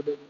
Good evening.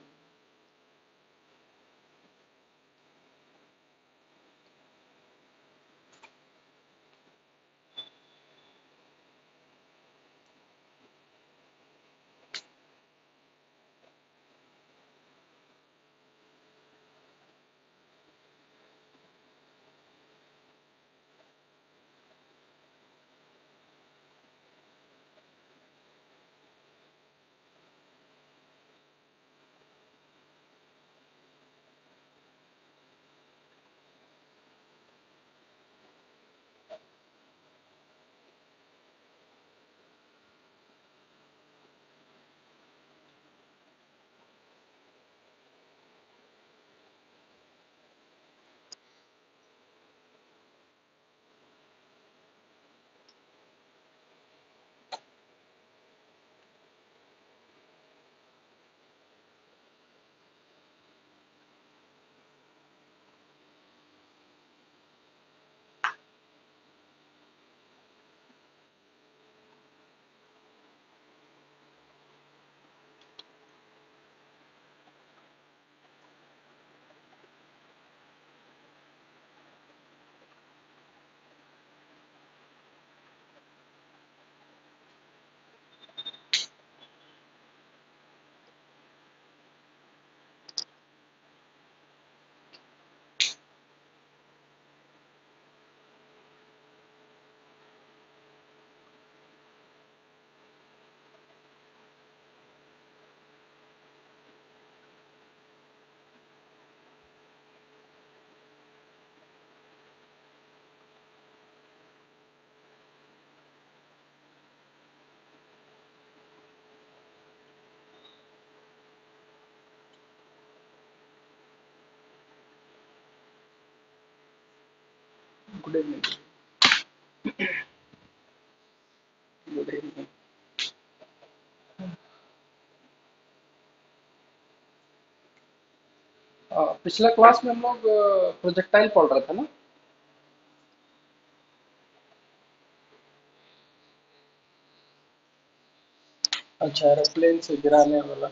Good evening. Good evening. पिछला class में हम लोग प्रोजेक्टाइल पढ़ रहे थे ना। अच्छा, एरोप्लेन से गिराने वाला।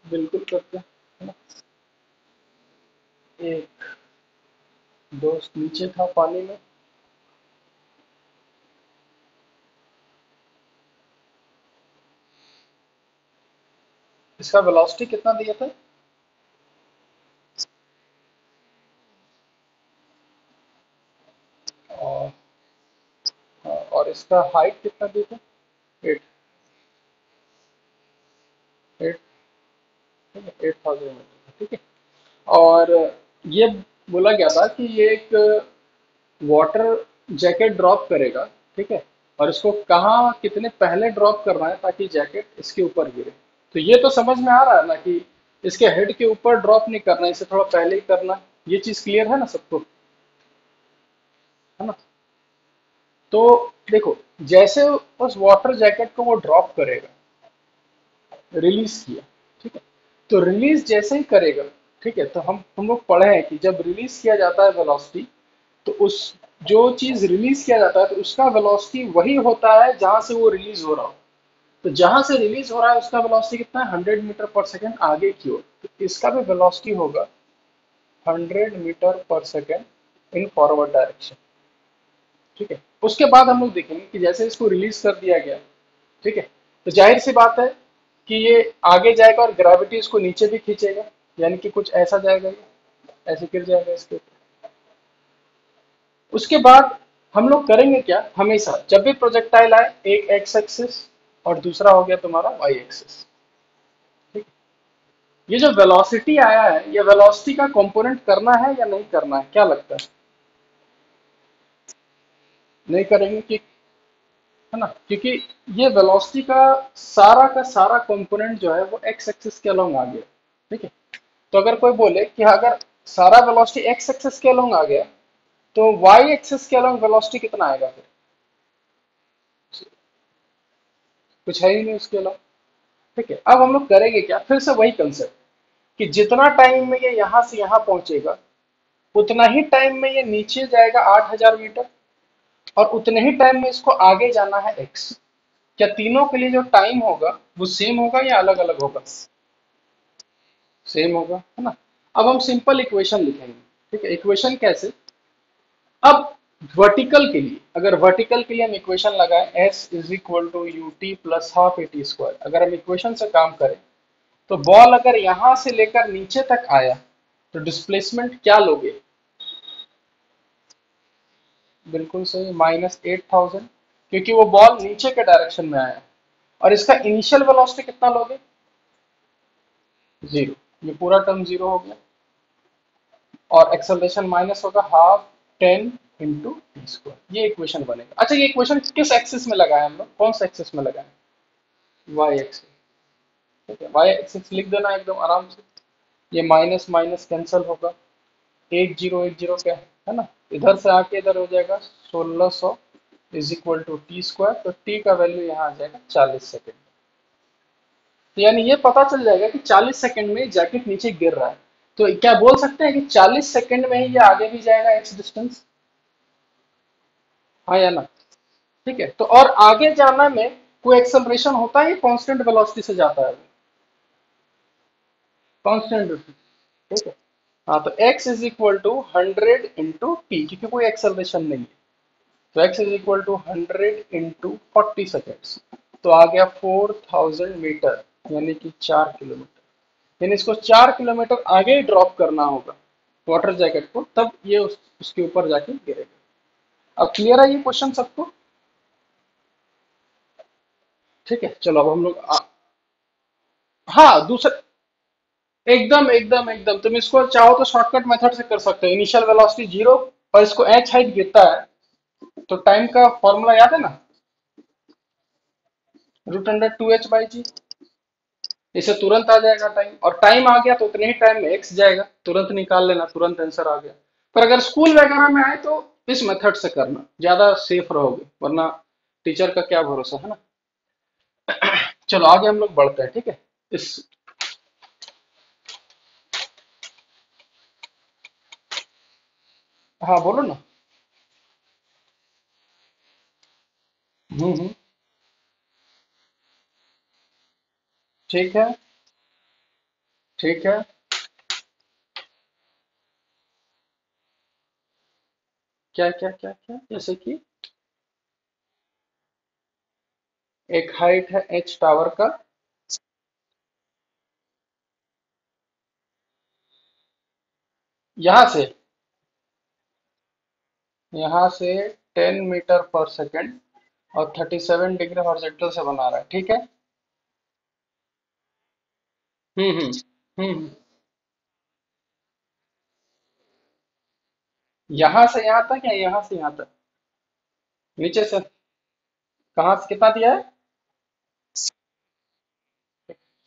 बिल्कुल करते हैं, है ना। एक दोस्त नीचे था पानी में। इसका वेलोसिटी कितना दिया था? और और इसका हाइट कितना दिया था? 8। 8। 8,000 मीटर, ठीक है। और ये बोला गया था कि ये एक वाटर जैकेट ड्रॉप करेगा, ठीक है। और इसको कहाँ कितने पहले ड्रॉप करना है ताकि जैकेट इसके ऊपर गिरे। तो ये तो समझ में आ रहा है ना कि इसके हेड के ऊपर ड्रॉप नहीं करना है, इसे थोड़ा पहले ही करना है। ये चीज क्लियर है ना सबको, है ना। तो देखो, जैसे उस वाटर जैकेट को वो ड्रॉप करेगा, रिलीज किया, ठीक है। तो रिलीज जैसे ही करेगा, ठीक है, तो हम लोग पढ़े हैं कि जब रिलीज किया जाता है वेलोसिटी, तो उस जो चीज रिलीज किया जाता है तो उसका वेलोसिटी वही होता है जहां से वो रिलीज हो रहा हो। तो जहां से रिलीज हो रहा है उसका वेलोसिटी कितना है? 100 मीटर पर सेकेंड आगे की ओर। तो इसका भी वेलोसिटी होगा 100 मीटर पर सेकेंड इन फॉरवर्ड डायरेक्शन, ठीक है। उसके बाद हम लोग देखेंगे कि जैसे इसको रिलीज कर दिया गया, ठीक है, तो जाहिर सी बात है कि ये आगे जाएगा और ग्रेविटी इसको नीचे भी खींचेगा, यानी कि कुछ ऐसा जाएगा, ये ऐसे गिर जाएगा इसके ऊपर। उसके बाद हम लोग करेंगे क्या, हमेशा जब भी प्रोजेक्टाइल आए, एक एक्स एक्सिस और दूसरा हो गया तुम्हारा वाई एक्सिस, ठीक। ये जो वेलोसिटी आया है, ये वेलोसिटी का कंपोनेंट करना है या नहीं करना है, क्या लगता है? नहीं करेंगे कि, है ना, क्योंकि ये वेलोसिटी का सारा कंपोनेंट जो है वो एक्स एक्सिस के अलोंग आ गया, ठीक है। तो अगर कोई बोले कि अगर सारा वेलोसिटी एक्स एक्सिस के अलोंग आ गया, तो वाई एक्सिस के अलोंग वेलोसिटी कितना आएगा फिर? कुछ है ही नहीं उसके अलावा, ठीक है। अब हम लोग करेंगे क्या, फिर से वही कंसेप्ट कि जितना टाइम में ये यहां से यहां पहुंचेगा, उतना ही टाइम में ये नीचे जाएगा 8,000 मीटर, और उतने ही टाइम में इसको आगे जाना है एक्स। क्या तीनों के लिए जो टाइम होगा वो सेम होगा या अलग अलग होगा? सेम होगा, है ना। अब हम सिंपल इक्वेशन लिखेंगे। ठीक है, इक्वेशन कैसे? अब वर्टिकल के लिए, अगर वर्टिकल के लिए हम इक्वेशन लगाएं, S is equal to U T plus half A T square, अगर हम इक्वेशन से काम करें तो बॉल अगर यहां से लेकर नीचे तक आया तो डिस्प्लेसमेंट क्या लोगे? बिल्कुल सही, -8,000, क्योंकि वो बॉल नीचे के डायरेक्शन में आया। और इसका इनिशियल वेलोसिटी कितना लोगे? जीरो। ये पूरा टर्म जीरो हो गया। और एक्सेलरेशन माइनस होगा हाफ 10 इंटू टी स्क्वायर, ये इक्वेशन बनेगा। अच्छा, ये इक्वेशन किस एक्सिस में लगाए हम लोग, कौन सा एक्सिस में लगाए? Y axis. ठीक है, वाई एक्सिस लिख देना एकदम आराम से। ये माइनस माइनस कैंसिल होगा, 8080 क्या है ना, इधर से आके इधर हो जाएगा 1600 is equal to T square. तो टी का वैल्यू यहाँ आ जाएगा 40 सेकेंड। तो यानी ये पता चल जाएगा कि 40 सेकेंड में जैकेट नीचे गिर रहा है। तो क्या बोल सकते हैं कि 40 सेकेंड में ही ये आगे भी जाएगा एक्स डिस्टेंस? हाँ या ना? ठीक है, तो और आगे जाना में कोई एक्सेलरेशन होता है या कांस्टेंट वेलोसिटी से जाता है? कांस्टेंट। ठीक है। हाँ, तो x is equal to 100 into T, क्योंकि कोई एक्सेलरेशन नहीं है। तो x is equal to 100 into 40 seconds, तो आ गया 4000 मीटर, यानी कि 4 किलोमीटर। यानी इसको 4 किलोमीटर आगे ही ड्रॉप करना होगा वाटर जैकेट को, तब ये उसके ऊपर जाके गिरेगा। अब क्लियर है ये क्वेश्चन सबको? ठीक है, चलो अब हम लोग हाँ, दूसरा। एकदम एकदम एकदम, तुम इसको चाहो तो शॉर्टकट मेथड से कर सकते हो। इनिशियल वेलोसिटी जीरो, और इसको एच हाइट गिरता है, तो टाइम का फॉर्मूला याद है ना, √2h/g। इसे तुरंत आ जाएगा टाइम, और टाइम आ गया तो उतने ही टाइम में एक्स जाएगा, तुरंत निकाल लेना, तुरंत आंसर आ गया। पर अगर स्कूल वगैरह में आए तो इस मेथड से करना, ज्यादा सेफ रहोगे, वरना टीचर का क्या भरोसा, है ना। चलो आगे हम लोग बढ़ते हैं, ठीक है। इस हाँ, बोलो ना। हम्म। ठीक है। ठीक है। क्या क्या क्या क्या, जैसे कि एक हाइट है एच टावर का। यहाँ से 10 मीटर पर सेकेंड, और 37 डिग्री हॉरिजॉन्टल से बना रहा है, ठीक है। हम्म। यहाँ से यहाँ तक या यहाँ से यहाँ तक? नीचे से कहाँ से कितना दिया है?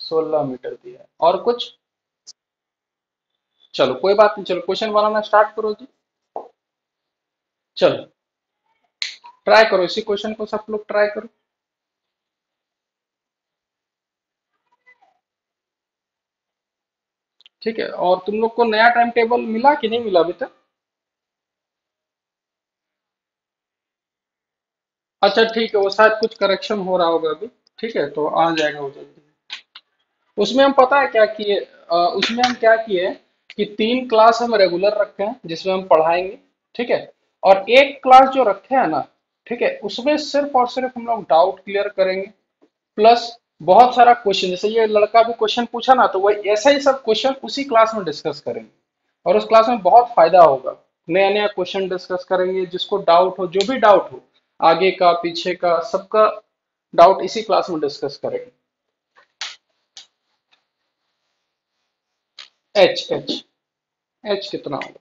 16 मीटर दिया है, और कुछ? चलो कोई बात नहीं, चलो क्वेश्चन बनाना स्टार्ट करो जी। चलो ट्राई करो, इसी क्वेश्चन को सब लोग ट्राई करो। ठीक है, और तुम लोग को नया टाइम टेबल मिला कि नहीं मिला अभी तक? अच्छा ठीक है, वो शायद कुछ करेक्शन हो रहा होगा अभी। ठीक है, तो आ जाएगा वो जल्दी। उसमें हम पता है क्या किए, उसमें हम क्या किए कि 3 क्लास हम रेगुलर रखे हैं जिसमें हम पढ़ाएंगे। ठीक है। और एक क्लास जो रखे हैं ना, ठीक है, उसमें सिर्फ और सिर्फ हम लोग डाउट क्लियर करेंगे, प्लस बहुत सारा क्वेश्चन, जैसे ये लड़का भी क्वेश्चन पूछा ना, तो वही ऐसा ही सब क्वेश्चन उसी क्लास में डिस्कस करेंगे। और उस क्लास में बहुत फायदा होगा, नया नया क्वेश्चन डिस्कस करेंगे, जिसको डाउट हो, जो भी डाउट हो, आगे का पीछे का सबका डाउट इसी क्लास में डिस्कस करेंगे। एच एच एच कितना होगा?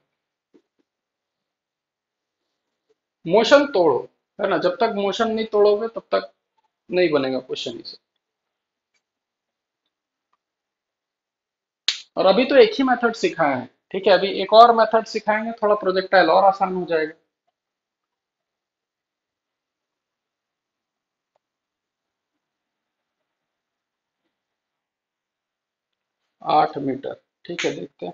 मोशन तोड़ो, है ना, जब तक मोशन नहीं तोड़ोगे तब तक नहीं बनेगा क्वेश्चन इसे। और अभी तो एक ही मेथड सिखाए हैं, ठीक है, अभी एक और मेथड सिखाएंगे, थोड़ा प्रोजेक्टाइल और आसान हो जाएगा। 8 मीटर, ठीक है, देखते हैं।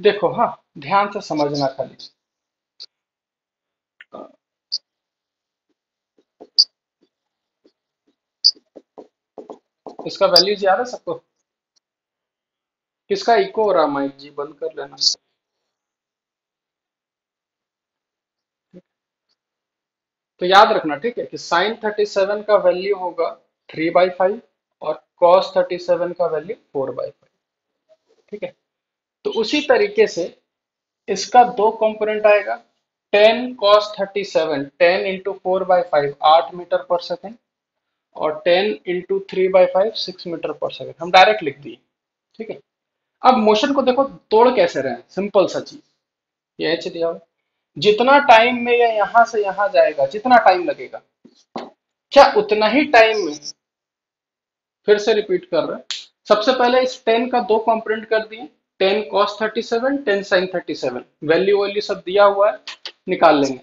देखो हाँ, ध्यान से समझना खाली। इसका वैल्यूज याद है सबको? किसका इको हो रहा है माइक जी, बंद कर लेना। तो याद रखना ठीक है कि साइन 37 का वैल्यू होगा 3/5 और कॉस 37 का वैल्यू 4/5। ठीक है। तो उसी तरीके से इसका दो कंपोनेंट आएगा। 10 cos 37, 10 × 4/5 8 मीटर पर सेकेंड, और 10 × 3/5 6 मीटर पर सेकेंड, हम डायरेक्ट लिख दिए। ठीक है। अब मोशन को देखो तोड़ कैसे रहे हैं, सिंपल सा चीज। ये एच दिया हुआ, जितना टाइम में ये यहां से यहां जाएगा, जितना टाइम लगेगा, क्या उतना ही टाइम में, फिर से रिपीट कर रहे हैं, सबसे पहले इस 10 का दो कंपोनेंट कर दिए। 10 cos 37, 10 sin 37, वैल्यू वैल्यू सब दिया हुआ है, निकाल लेंगे।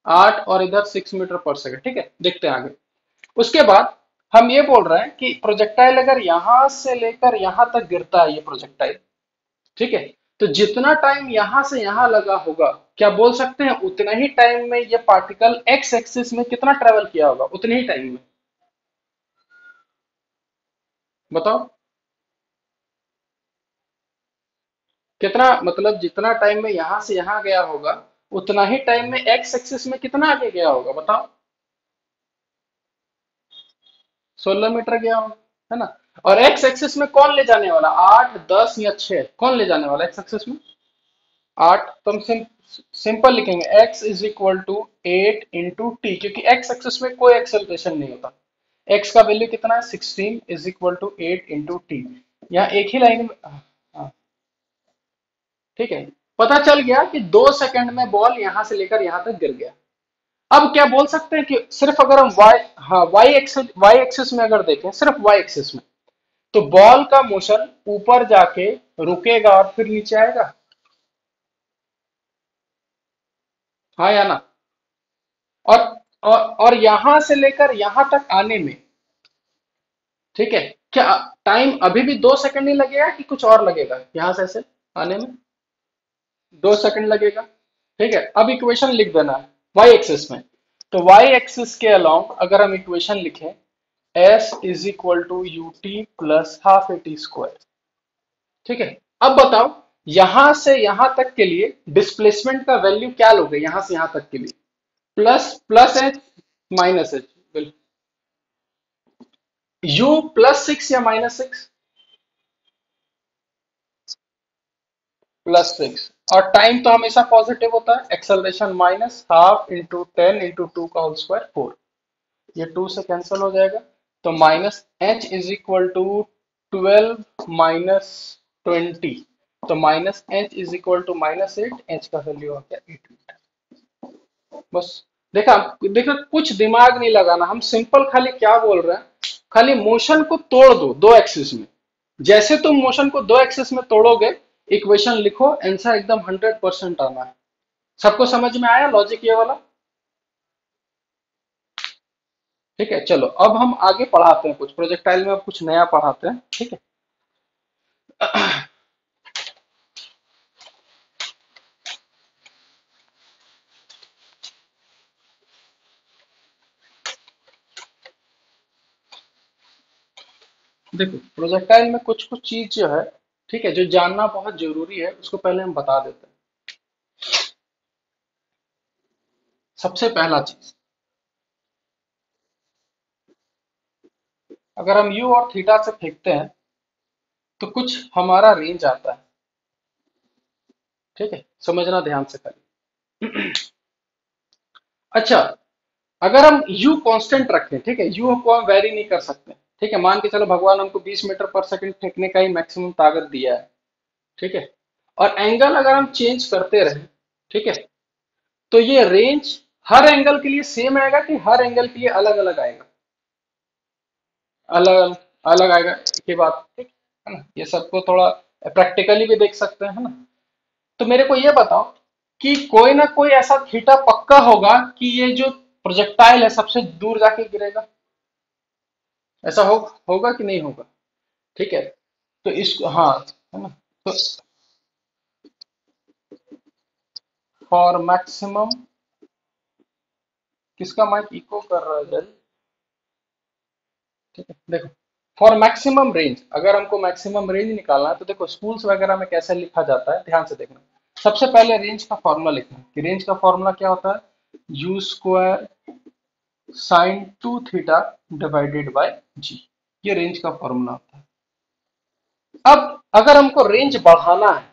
8 और इधर 6 मीटर पर सेकेंड। ठीक है, देखते हैं आगे। उसके बाद हम ये बोल रहे हैं कि प्रोजेक्टाइल अगर यहां से लेकर यहां तक गिरता है ये प्रोजेक्टाइल, ठीक है, तो जितना टाइम यहां से यहां लगा होगा, क्या बोल सकते हैं उतना ही टाइम में ये पार्टिकल एक्स एक्सिस में कितना ट्रेवल किया होगा, उतने ही टाइम में। बताओ कितना, मतलब जितना टाइम में यहां से यहां गया होगा, उतना ही टाइम में एक्स एक्सिस में कितना आगे गया होगा, बताओ। 16 मीटर गया होगा, है ना। और एक्स एक्सिस में कौन ले जाने वाला, 8 10 या 6, कौन ले जाने वाला एक्स एक्सिस में? 8। तो हम सिंपल लिखेंगे x is equal to 8 × t, क्योंकि x एक्सिस में कोई एक्सेलरेशन नहीं होता। x का वैल्यू कितना है, 16 इज इक्वल टू 8 × t। यहाँ एक ही लाइन में, हाँ, ठीक है। पता चल गया कि 2 सेकंड में बॉल यहां से लेकर यहां तक गिर गया। अब क्या बोल सकते हैं कि सिर्फ अगर हम y, हाँ, y एक्सिस में अगर देखें, सिर्फ y एक्सिस में, तो बॉल का मोशन ऊपर जाके रुकेगा और फिर नीचे आएगा। हाँ या ना? और और यहां से लेकर यहां तक आने में, ठीक है, क्या टाइम अभी भी 2 सेकंड नहीं लगेगा कि कुछ और लगेगा यहां से ऐसे आने में? 2 सेकंड लगेगा। ठीक है, अब इक्वेशन लिख देना है वाई एक्सिस में। तो वाई एक्सिस के अलाउंग अगर हम इक्वेशन लिखें, S is equal to U T plus half A T square. ठीक है। अब बताओ, यहां से यहां तक के लिए डिस्प्लेसमेंट का वैल्यू क्या लोगे, यहां से यहां तक के लिए? Plus plus H minus H, you +6 या -6? +6। और टाइम तो हमेशा पॉजिटिव होता है, एक्सेलरेशन -12 × 10 × 2 का होल स्क्वायर 4। ये 2 से कैंसिल हो जाएगा। तो minus H is equal to 12 -20। तो minus H is equal to -8, H का वैल्यू होता है 8 मीटर। बस। देखा, देखा, कुछ दिमाग नहीं लगाना, हम सिंपल खाली क्या बोल रहे हैं, खाली मोशन को तोड़ दो दो एक्सिस में। जैसे तुम मोशन को दो एक्सिस में तोड़ोगे, इक्वेशन लिखो, आंसर एकदम 100% आना है। सबको समझ में आया लॉजिक ये वाला? ठीक है, चलो अब हम आगे पढ़ाते हैं, कुछ प्रोजेक्टाइल में अब कुछ नया पढ़ाते हैं। ठीक है। देखो प्रोजेक्टाइल में कुछ कुछ चीज जो है, ठीक है, जो जानना बहुत जरूरी है, उसको पहले हम बता देते हैं। सबसे पहला चीज, अगर हम यू और थीटा से फेंकते हैं तो कुछ हमारा रेंज आता है। ठीक है, समझना ध्यान से करें। अच्छा, अगर हम u कांस्टेंट रखें, ठीक है, u को हम वेरी नहीं कर सकते। ठीक है, मान के चलो भगवान हमको 20 मीटर पर सेकंड फेंकने का ही मैक्सिमम ताकत दिया है। ठीक है, और एंगल अगर हम चेंज करते रहे, ठीक है, तो ये रेंज हर एंगल के लिए सेम आएगा कि हर एंगल के लिए अलग अलग आएगा? अलग अलग, अलग आएगा की बात, ठीक है ना। ये सबको थोड़ा प्रैक्टिकली भी देख सकते हैं, है ना। तो मेरे को ये बताओ कि कोई ना कोई ऐसा थीटा पक्का होगा कि ये जो प्रोजेक्टाइल है सबसे दूर जाके गिरेगा। ऐसा होगा कि नहीं होगा? ठीक है, तो इसको, हाँ, है ना। तो फॉर मैक्सिमम, किसका माइक इको कर रहा है जल? ठीक है, देखो, फॉर मैक्सिमम रेंज, अगर हमको मैक्सिमम रेंज निकालना है तो देखो स्कूल्स वगैरह में कैसे लिखा जाता है, ध्यान से देखना। सबसे पहले रेंज का फॉर्मूला लिखना है कि रेंज का फॉर्मूला क्या होता है, you square sine two theta divided by g, ये रेंज का फॉर्मूला होता है। अब अगर हमको रेंज बढ़ाना है,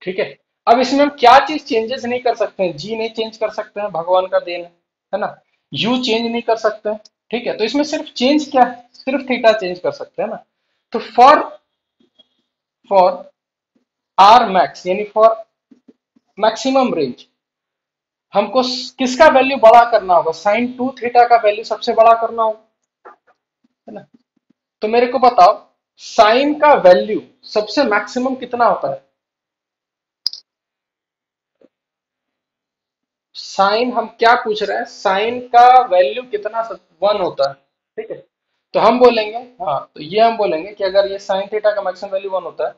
ठीक है, अब इसमें हम क्या चीज चेंजेस नहीं कर सकते हैं, जी नहीं चेंज कर सकते हैं, भगवान का देन है ना, यू चेंज नहीं कर सकते हैं, ठीक है, तो इसमें सिर्फ चेंज क्या है, सिर्फ थीटा चेंज कर सकते हैं ना। तो फॉर आर मैक्स यानी फॉर मैक्सिमम रेंज, हमको किसका वैल्यू बड़ा करना होगा, साइन टू थीटा का वैल्यू सबसे बड़ा करना होगा, है ना। तो मेरे को बताओ साइन का वैल्यू सबसे मैक्सिमम कितना होता है, साइन हम क्या पूछ रहे हैं, साइन का वैल्यू कितना, वन होता है, ठीक है। तो हम बोलेंगे, हाँ तो ये हम बोलेंगे कि अगर ये साइन थीटा का मैक्सिमम वैल्यू वन होता है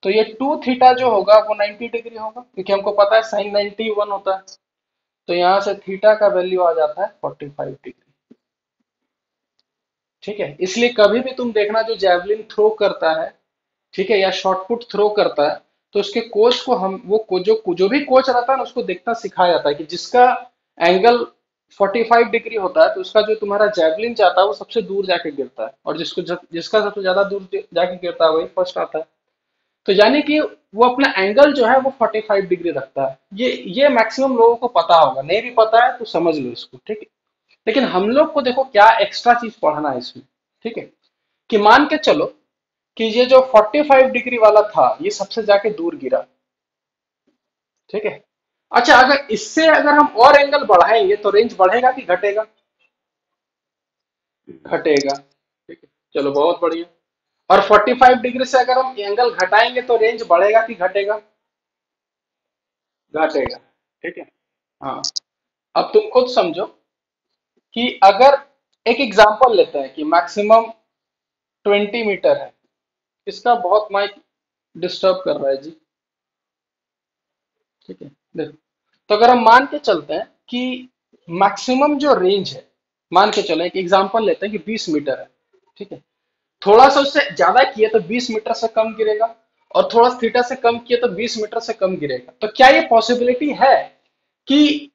तो ये टू थीटा जो होगा वो 90 डिग्री होगा, क्योंकि हमको पता है साइन 90 वन होता है। तो यहाँ से थीटा का वैल्यू आ जाता है 45 डिग्री, ठीक है। इसलिए कभी भी तुम देखना जो जैवलिन थ्रो करता है, ठीक है, या शॉर्टपुट थ्रो करता है, तो उसके कोच को हम जो भी कोच रहता है ना उसको देखना सिखाया जाता है कि जिसका एंगल 45 डिग्री होता है तो उसका जो तुम्हारा जैवलिन जाता है वो सबसे दूर जाके गिरता है, और जिसका सबसे ज्यादा दूर जाके गिरता है वही फर्स्ट आता है। तो यानी कि वो अपना एंगल जो है वो 45 डिग्री रखता है, ये मैक्सिमम लोगों को पता होगा, नहीं भी पता है तो समझ लो इसको, ठीक है। लेकिन हम लोग को देखो क्या एक्स्ट्रा चीज पढ़ना है इसमें, ठीक है, कि मान के चलो कि ये जो 45 डिग्री वाला था ये सबसे जाके दूर गिरा, ठीक है। अच्छा अगर इससे अगर हम और एंगल बढ़ाएंगे तो रेंज बढ़ेगा कि घटेगा, घटेगा, ठीक है, चलो बहुत बढ़िया। और 45 डिग्री से अगर हम एंगल घटाएंगे तो रेंज बढ़ेगा कि घटेगा, घटेगा, ठीक है। हाँ, अब तुम खुद समझो कि अगर एक एग्जांपल लेते हैं कि मैक्सिमम 20 मीटर है, इसका बहुत माइक डिस्टर्ब कर रहा है जी, ठीक है। देखो, तो अगर हम मान के चलते हैं कि मैक्सिमम जो रेंज है, मान के चले एक एग्जांपल लेते हैं कि 20 मीटर है, ठीक है, थोड़ा सा उससे ज्यादा किए तो 20 मीटर से कम गिरेगा, और थोड़ा थीटा से कम किए तो 20 मीटर से कम गिरेगा। तो क्या ये पॉसिबिलिटी है कि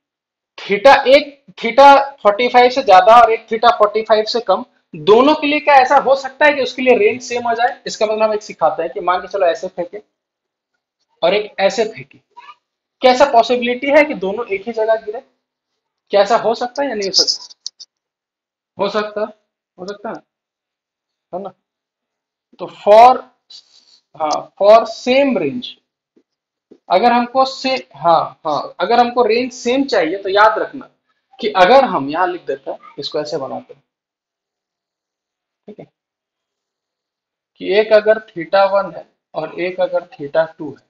थीटा एक थीटा 45 से ज्यादा और एक थीटा 45 से कम, दोनों के लिए क्या ऐसा हो सकता है कि उसके लिए रेंज सेम आ जाए। इसका मतलब हम एक सिखाते हैं कि मान के चलो ऐसे फेंके और एक ऐसे फेंके, क्या ऐसा पॉसिबिलिटी है कि दोनों एक ही जगह गिरे, क्या ऐसा हो सकता है या नहीं हो सकता, हो सकता है, हो सकता है ना। तो हाँ फॉर सेम रेंज, अगर हमको से हाँ हाँ अगर हमको रेंज सेम चाहिए तो याद रखना कि अगर हम यहाँ लिख देते हैं, इसको ऐसे बनाते हैं, ठीक है, कि एक अगर थीटा वन है और एक अगर थीटा टू है,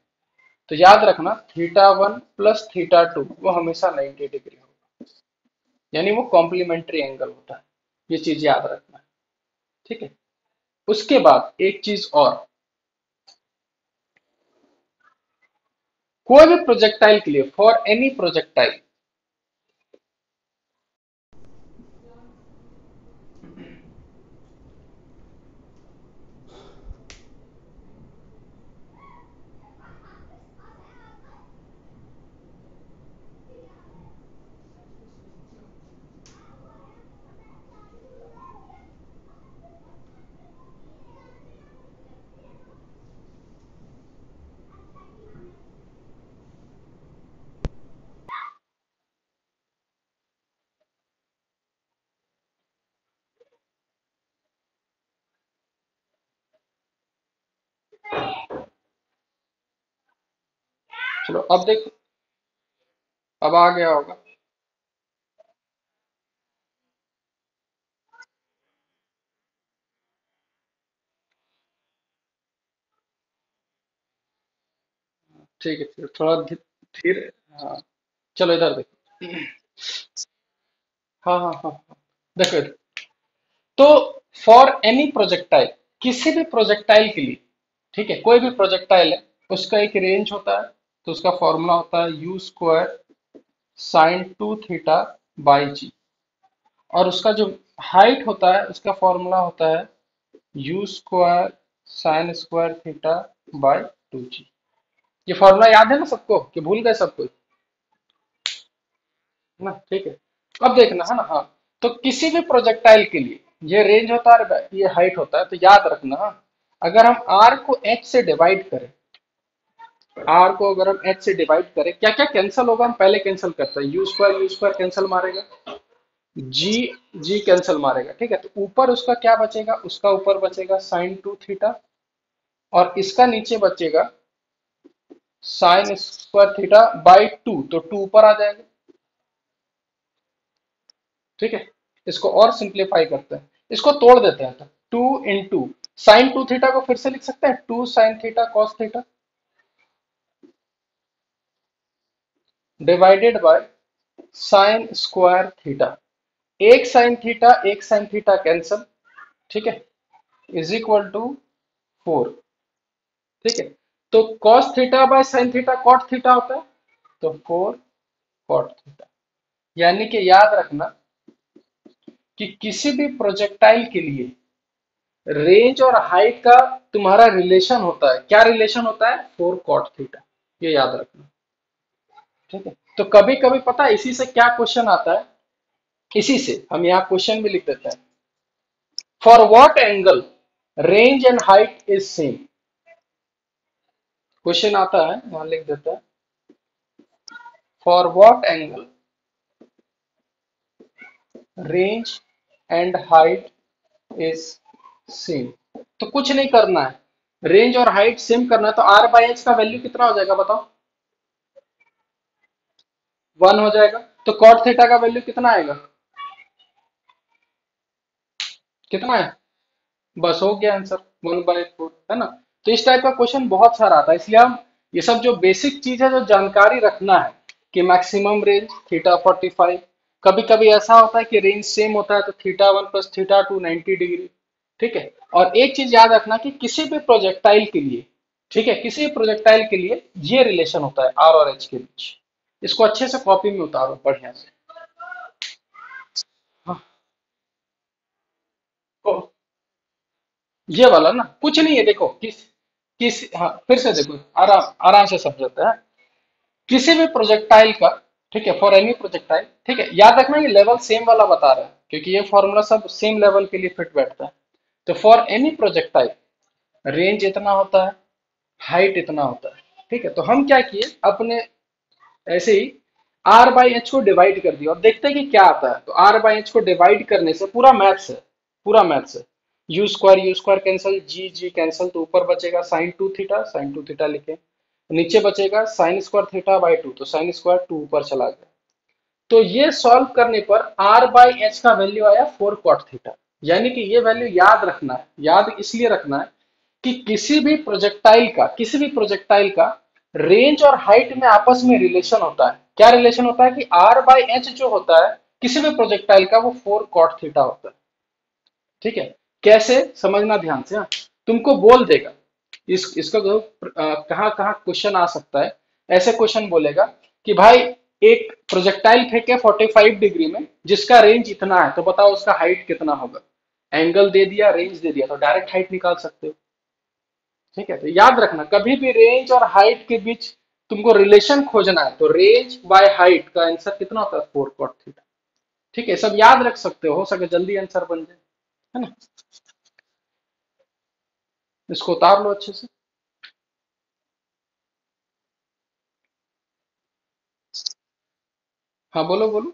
तो याद रखना theta one plus theta two वो हमेशा 90 डिग्री होगा, यानी वो कॉम्प्लीमेंट्री एंगल होता है, ये चीज याद रखना है, ठीक है। उसके बाद एक चीज और, कोई भी प्रोजेक्टाइल के लिए, फॉर एनी प्रोजेक्टाइल, चलो अब देखो, अब आ गया होगा, ठीक है, फिर थोड़ा धीरे, हाँ, चलो इधर देखो, हाँ हाँ हाँ हाँ, देखो इधर, तो फॉर एनी प्रोजेक्टाइल, किसी भी प्रोजेक्टाइल के लिए, ठीक है, कोई भी प्रोजेक्टाइल है उसका एक रेंज होता है, तो उसका फॉर्मूला होता है you square sine two theta by g, और उसका जो हाइट होता है उसका फॉर्मूला होता है you square sign square theta by 2g। ये फॉर्मूला याद है ना सबको कि भूल गए सब कुछ? है ना, ठीक है। अब देखना है ना, हाँ। तो किसी भी प्रोजेक्टाइल के लिए ये रेंज होता है, ये हाइट होता है, तो याद रखना हाँ, अगर हम आर को एच से डिवाइड करें, आर को अगर हम एच से डिवाइड करें, क्या क्या कैंसिल होगा हम पहले कैंसिल करते हैं। यू स्क्वायर कैंसिल मारेगा, जी जी कैंसिल मारेगा, ठीक है। तो ऊपर उसका क्या बचेगा, उसका ऊपर बचेगा साइन टू थीटा, और इसका नीचे बचेगा sine square theta by two, तो टू ऊपर आ जाएगा, ठीक है। इसको और सिंप्लीफाई करते हैं, इसको तोड़ देते हैं, तो two into sine two theta को फिर से लिख सकते हैं, two sine theta cos theta divided by sine square theta. एक साइन थीटा कैंसल, ठीक है, इज इक्वल टू 4, ठीक है। तो cos theta by sine theta cot theta होता है, तो 4 कॉट थीटा। यानी कि याद रखना कि किसी भी प्रोजेक्टाइल के लिए रेंज और हाइट का तुम्हारा रिलेशन होता है, क्या रिलेशन होता है, 4 कॉट थीटा। ये याद रखना, ठीक है। तो कभी कभी पता है इसी से क्या क्वेश्चन आता है, इसी से हम यहाँ क्वेश्चन भी लिख देते हैं, for what angle range and height is same. Question आता है, यहाँ लिख देते हैं, for what angle range and height is same. तो कुछ नहीं करना है, रेंज और हाइट सेम करना है, तो आर बाई एच का वैल्यू कितना हो जाएगा बताओ, 1 हो जाएगा। तो कॉट थीटा का वैल्यू कितना आएगा, कितना है, बस हो गया आंसर, 1/4, है ना। तो इस टाइप का क्वेश्चन बहुत सारा आता है, इसलिए हम ये सब जो बेसिक चीज है जो जानकारी रखना है, कि मैक्सिमम रेंज थीटा 45, कभी कभी ऐसा होता है कि रेंज सेम होता है, तो थीटा 1 प्लस थीटा 2 90 डिग्री, ठीक है। और एक चीज याद रखना कि किसी भी प्रोजेक्टाइल के लिए, ठीक है, किसी भी प्रोजेक्टाइल के लिए ये रिलेशन होता है आर और एच के बीच। इसको अच्छे से कॉपी में उतारो बढ़िया से। हाँ, तो ये वाला ना कुछ नहीं है, देखो किस हाँ फिर से देखो, आराम आराम से समझते हैं। किसी भी प्रोजेक्टाइल का, ठीक है, फॉर एनी प्रोजेक्टाइल, ठीक है, याद रखना ये लेवल सेम वाला बता रहा है, क्योंकि ये फॉर्मूला सब सेम लेवल के लिए फिट बैठता है। तो फॉर एनी प्रोजेक्टाइल रेंज इतना होता है, हाइट इतना होता है, ठीक है। तो हम क्या किए अपने, ऐसे ही आर बाई एच को डिवाइड कर दिया और देखते हैं कि क्या आता है। तो आर बाई एच को डिवाइड करने से पूरा मैथ्स है, पूरा मैथ्स है। You square cancel, G G cancel, तो ऊपर बचेगा साइन टू थीटा लिखे, नीचे बचेगा sine square theta by two, तो साइन स्क्वायर टू ऊपर चला गया। तो ये सॉल्व करने पर आर बाई एच का वैल्यू आया 4 कॉट थीटा। यानी कि ये वैल्यू याद रखना है, याद इसलिए रखना है कि किसी भी प्रोजेक्टाइल का रेंज और हाइट में आपस में रिलेशन होता है। क्या रिलेशन होता है कि आर बाई एच जो होता है किसी भी प्रोजेक्टाइल का, वो 4 कॉट थीटा होता है, ठीक है। कैसे समझना ध्यान से, हाँ। तुमको बोल देगा, इसका कहाँ कहाँ क्वेश्चन आ सकता है, ऐसे क्वेश्चन बोलेगा कि भाई एक प्रोजेक्टाइल फेंके 45 डिग्री में, जिसका रेंज इतना है, तो बताओ उसका हाइट कितना होगा। एंगल दे दिया, रेंज दे दिया, तो डायरेक्ट हाइट निकाल सकते हो, ठीक है। तो याद रखना कभी भी रेंज और हाइट के बीच तुमको रिलेशन खोजना है, तो रेंज बाय हाइट का आंसर कितना होता है, 4 कॉट थीटा, ठीक है। सब याद रख सकते हो सके जल्दी आंसर बन जाए, है ना। इसको उतार लो अच्छे से। हाँ बोलो बोलो।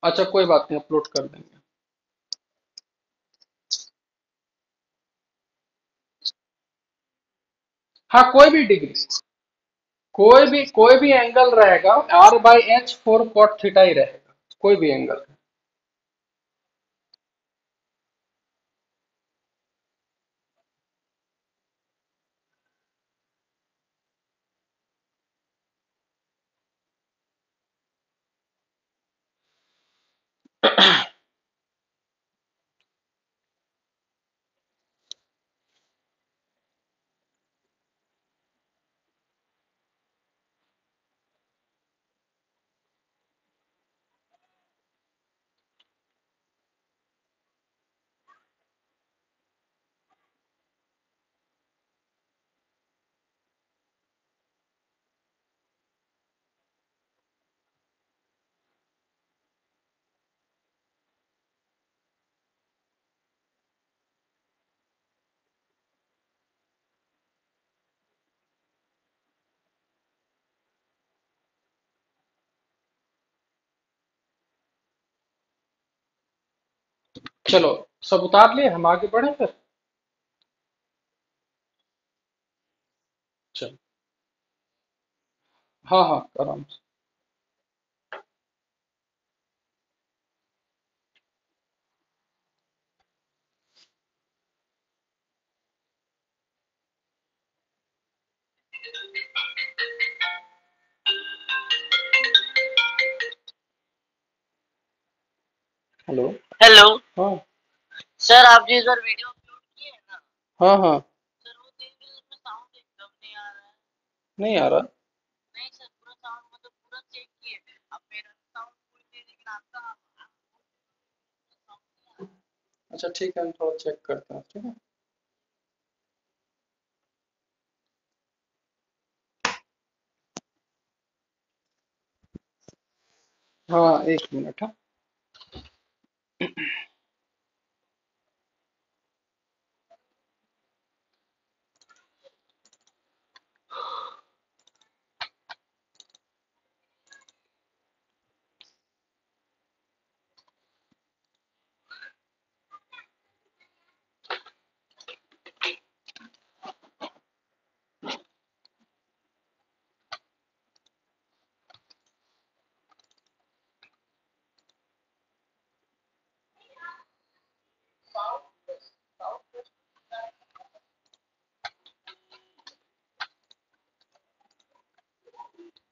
अच्छा कोई बात नहीं, अपलोड कर देंगे। हाँ कोई भी डिग्री, कोई भी एंगल रहेगा, R by H 4 cot theta ही रहेगा, कोई भी एंगल। चलो, सब उतार लिए, हम आगे बढ़े फिर। चलो। हाँ हाँ, आराम से। हेलो। हेलो। हाँ सर आप जिस बार वीडियो अपलोड किए हैं ना, हाँ हाँ। सर वो देख रहे उसमें साउंड एकदम नहीं आ रहा है। नहीं आ रहा। नहीं सर, पूरा साउंड मतलब पूरा चेक किए, अब मेरा साउंड फुल है लेकिन आपका साउंड नहीं आ रहा। अच्छा ठीक है, हम थोड़ा चेक करते हैं, ठीक है। हाँ, एक मिनट। हाँ।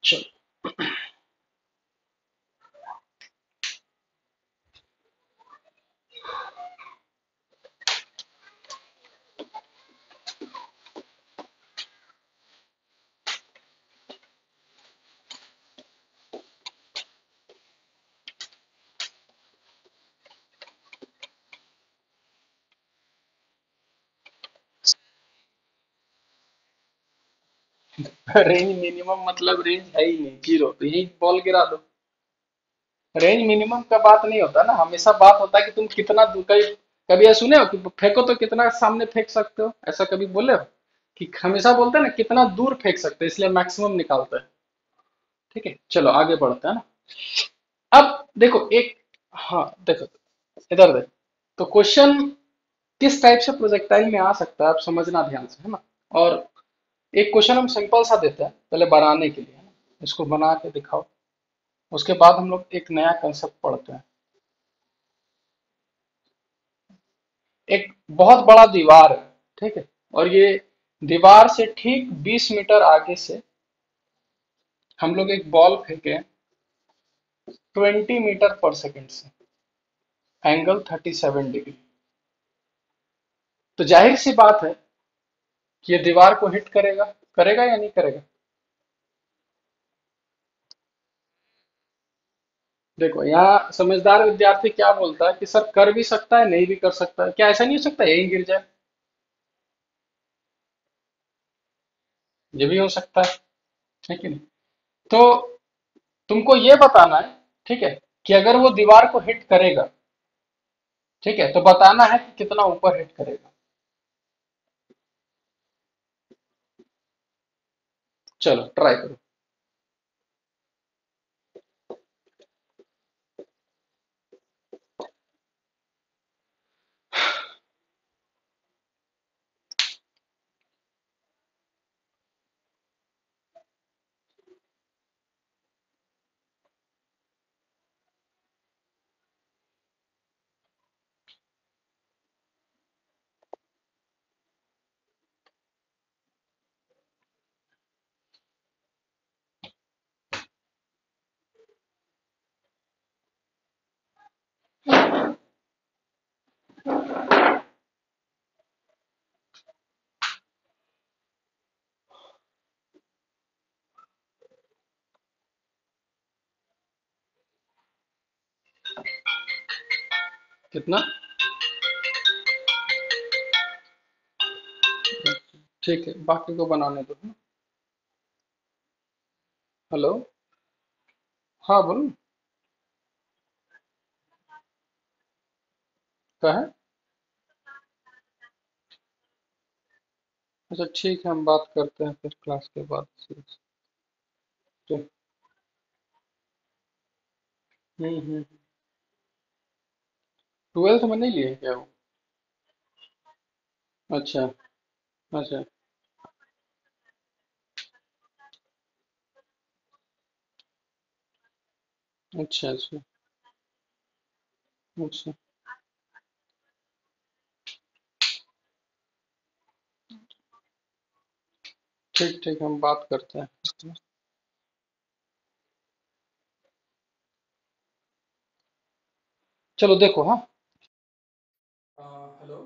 चलो। रेंज मिनिमम मतलब रेंज है ही नहीं, जीरो, तो यही बॉल गिरा दो। रेंज मिनिमम का बात नहीं होता ना, हमेशा बात होता है कि तुम कितना दूर, कभी कभी ये सुने हो कि फेंको तो कितना सामने फेंक सकते हो, ऐसा कभी बोले हो? कि हमेशा बोलते हैं ना कितना दूर फेंक सकते हैं, इसलिए मैक्सिमम निकालते हैं। ठीक है, चलो आगे बढ़ते हैं ना। अब देखो एक, हाँ देखो, इधर देखो। तो क्वेश्चन किस टाइप से प्रोजेक्टाइल में आ सकता है, आप समझना ध्यान से, है ना। और एक क्वेश्चन हम सिंपल सा देते हैं पहले बनाने के लिए, है ना। इसको बना के दिखाओ, उसके बाद हम लोग एक नया कंसेप्ट पढ़ते हैं। एक बहुत बड़ा दीवार है, ठीक है। और ये दीवार से ठीक 20 मीटर आगे से हम लोग एक बॉल फेंके 20 मीटर पर सेकेंड से, एंगल 37 डिग्री। तो जाहिर सी बात है कि ये दीवार को हिट करेगा, करेगा या नहीं करेगा? देखो यहाँ समझदार विद्यार्थी क्या बोलता है कि सर कर भी सकता है, नहीं भी कर सकता है, क्या ऐसा नहीं हो सकता यही गिर जाए? ये भी हो सकता है कि नहीं? तो तुमको ये बताना है, ठीक है, कि अगर वो दीवार को हिट करेगा, ठीक है, तो बताना है कि कितना ऊपर हिट करेगा। चलो ट्राई करो। कितना? ठीक है, बाकी को बनाने दो, है ना? हेलो। हाँ बोलो। क्या है? अच्छा ठीक है, हम बात करते हैं फिर क्लास के बाद। ठीक। हम्म। ट्वेल्थ में नहीं लिए क्या वो? अच्छा। अच्छा। अच्छा। अच्छा। अच्छा। ठीक ठीक, हम बात करते हैं। चलो देखो, हाँ। हेलो।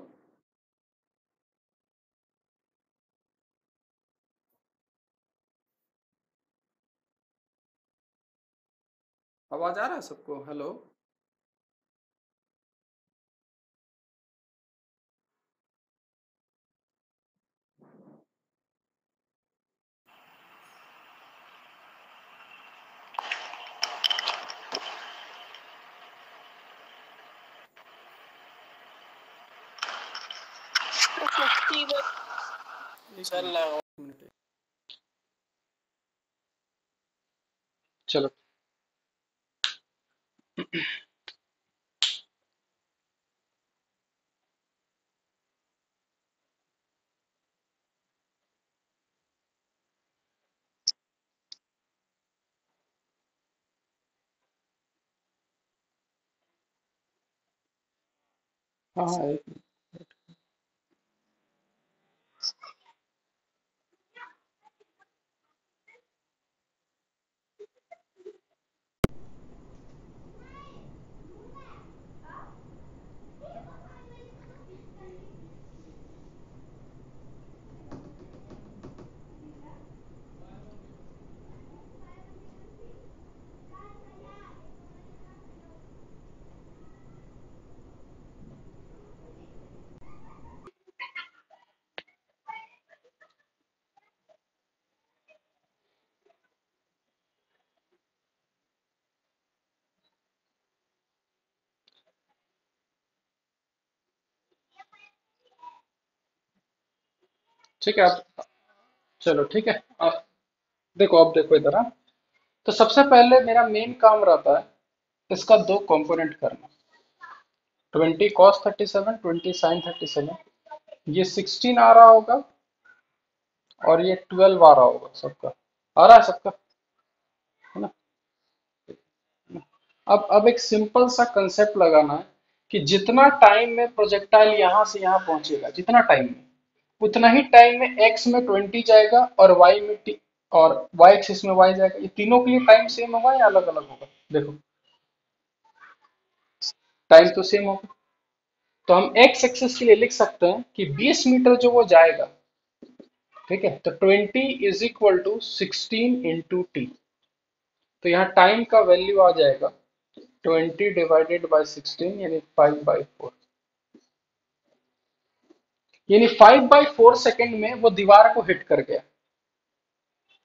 आवाज आ रहा है सबको? हेलो। तो 50 में चल रहा है। एक मिनट। चलो। हाँ हाँ, एक मिनट। ठीक है, आप। चलो ठीक है, आप देखो, अब देखो इधर, हाँ। तो सबसे पहले मेरा मेन काम रहता है इसका दो कंपोनेंट करना। 20 cos 37, 20 sin 37। ये 16 आ रहा होगा और ये 12 आ रहा होगा सबका। आ रहा है सबका, है ना? अब एक सिंपल सा कंसेप्ट लगाना है कि जितना टाइम में प्रोजेक्टाइल यहां से यहां पहुंचेगा, जितना टाइम में, उतना ही टाइम में एक्स में 20 जाएगा और वाई में और वाई एक्सिस में वाई जाएगा। ये तीनों के लिए टाइम सेम होगा या अलग अलग होगा? देखो, टाइम तो सेम होगा। तो हम एक्स एक्सिस के लिए लिख सकते हैं कि 20 मीटर जो वो जाएगा, ठीक है, तो 20 = 16 × t। तो यहाँ टाइम का वैल्यू आ जाएगा 20 ÷ 16, यानी 5/4। यानी 5/4 सेकेंड में वो दीवार को हिट कर गया,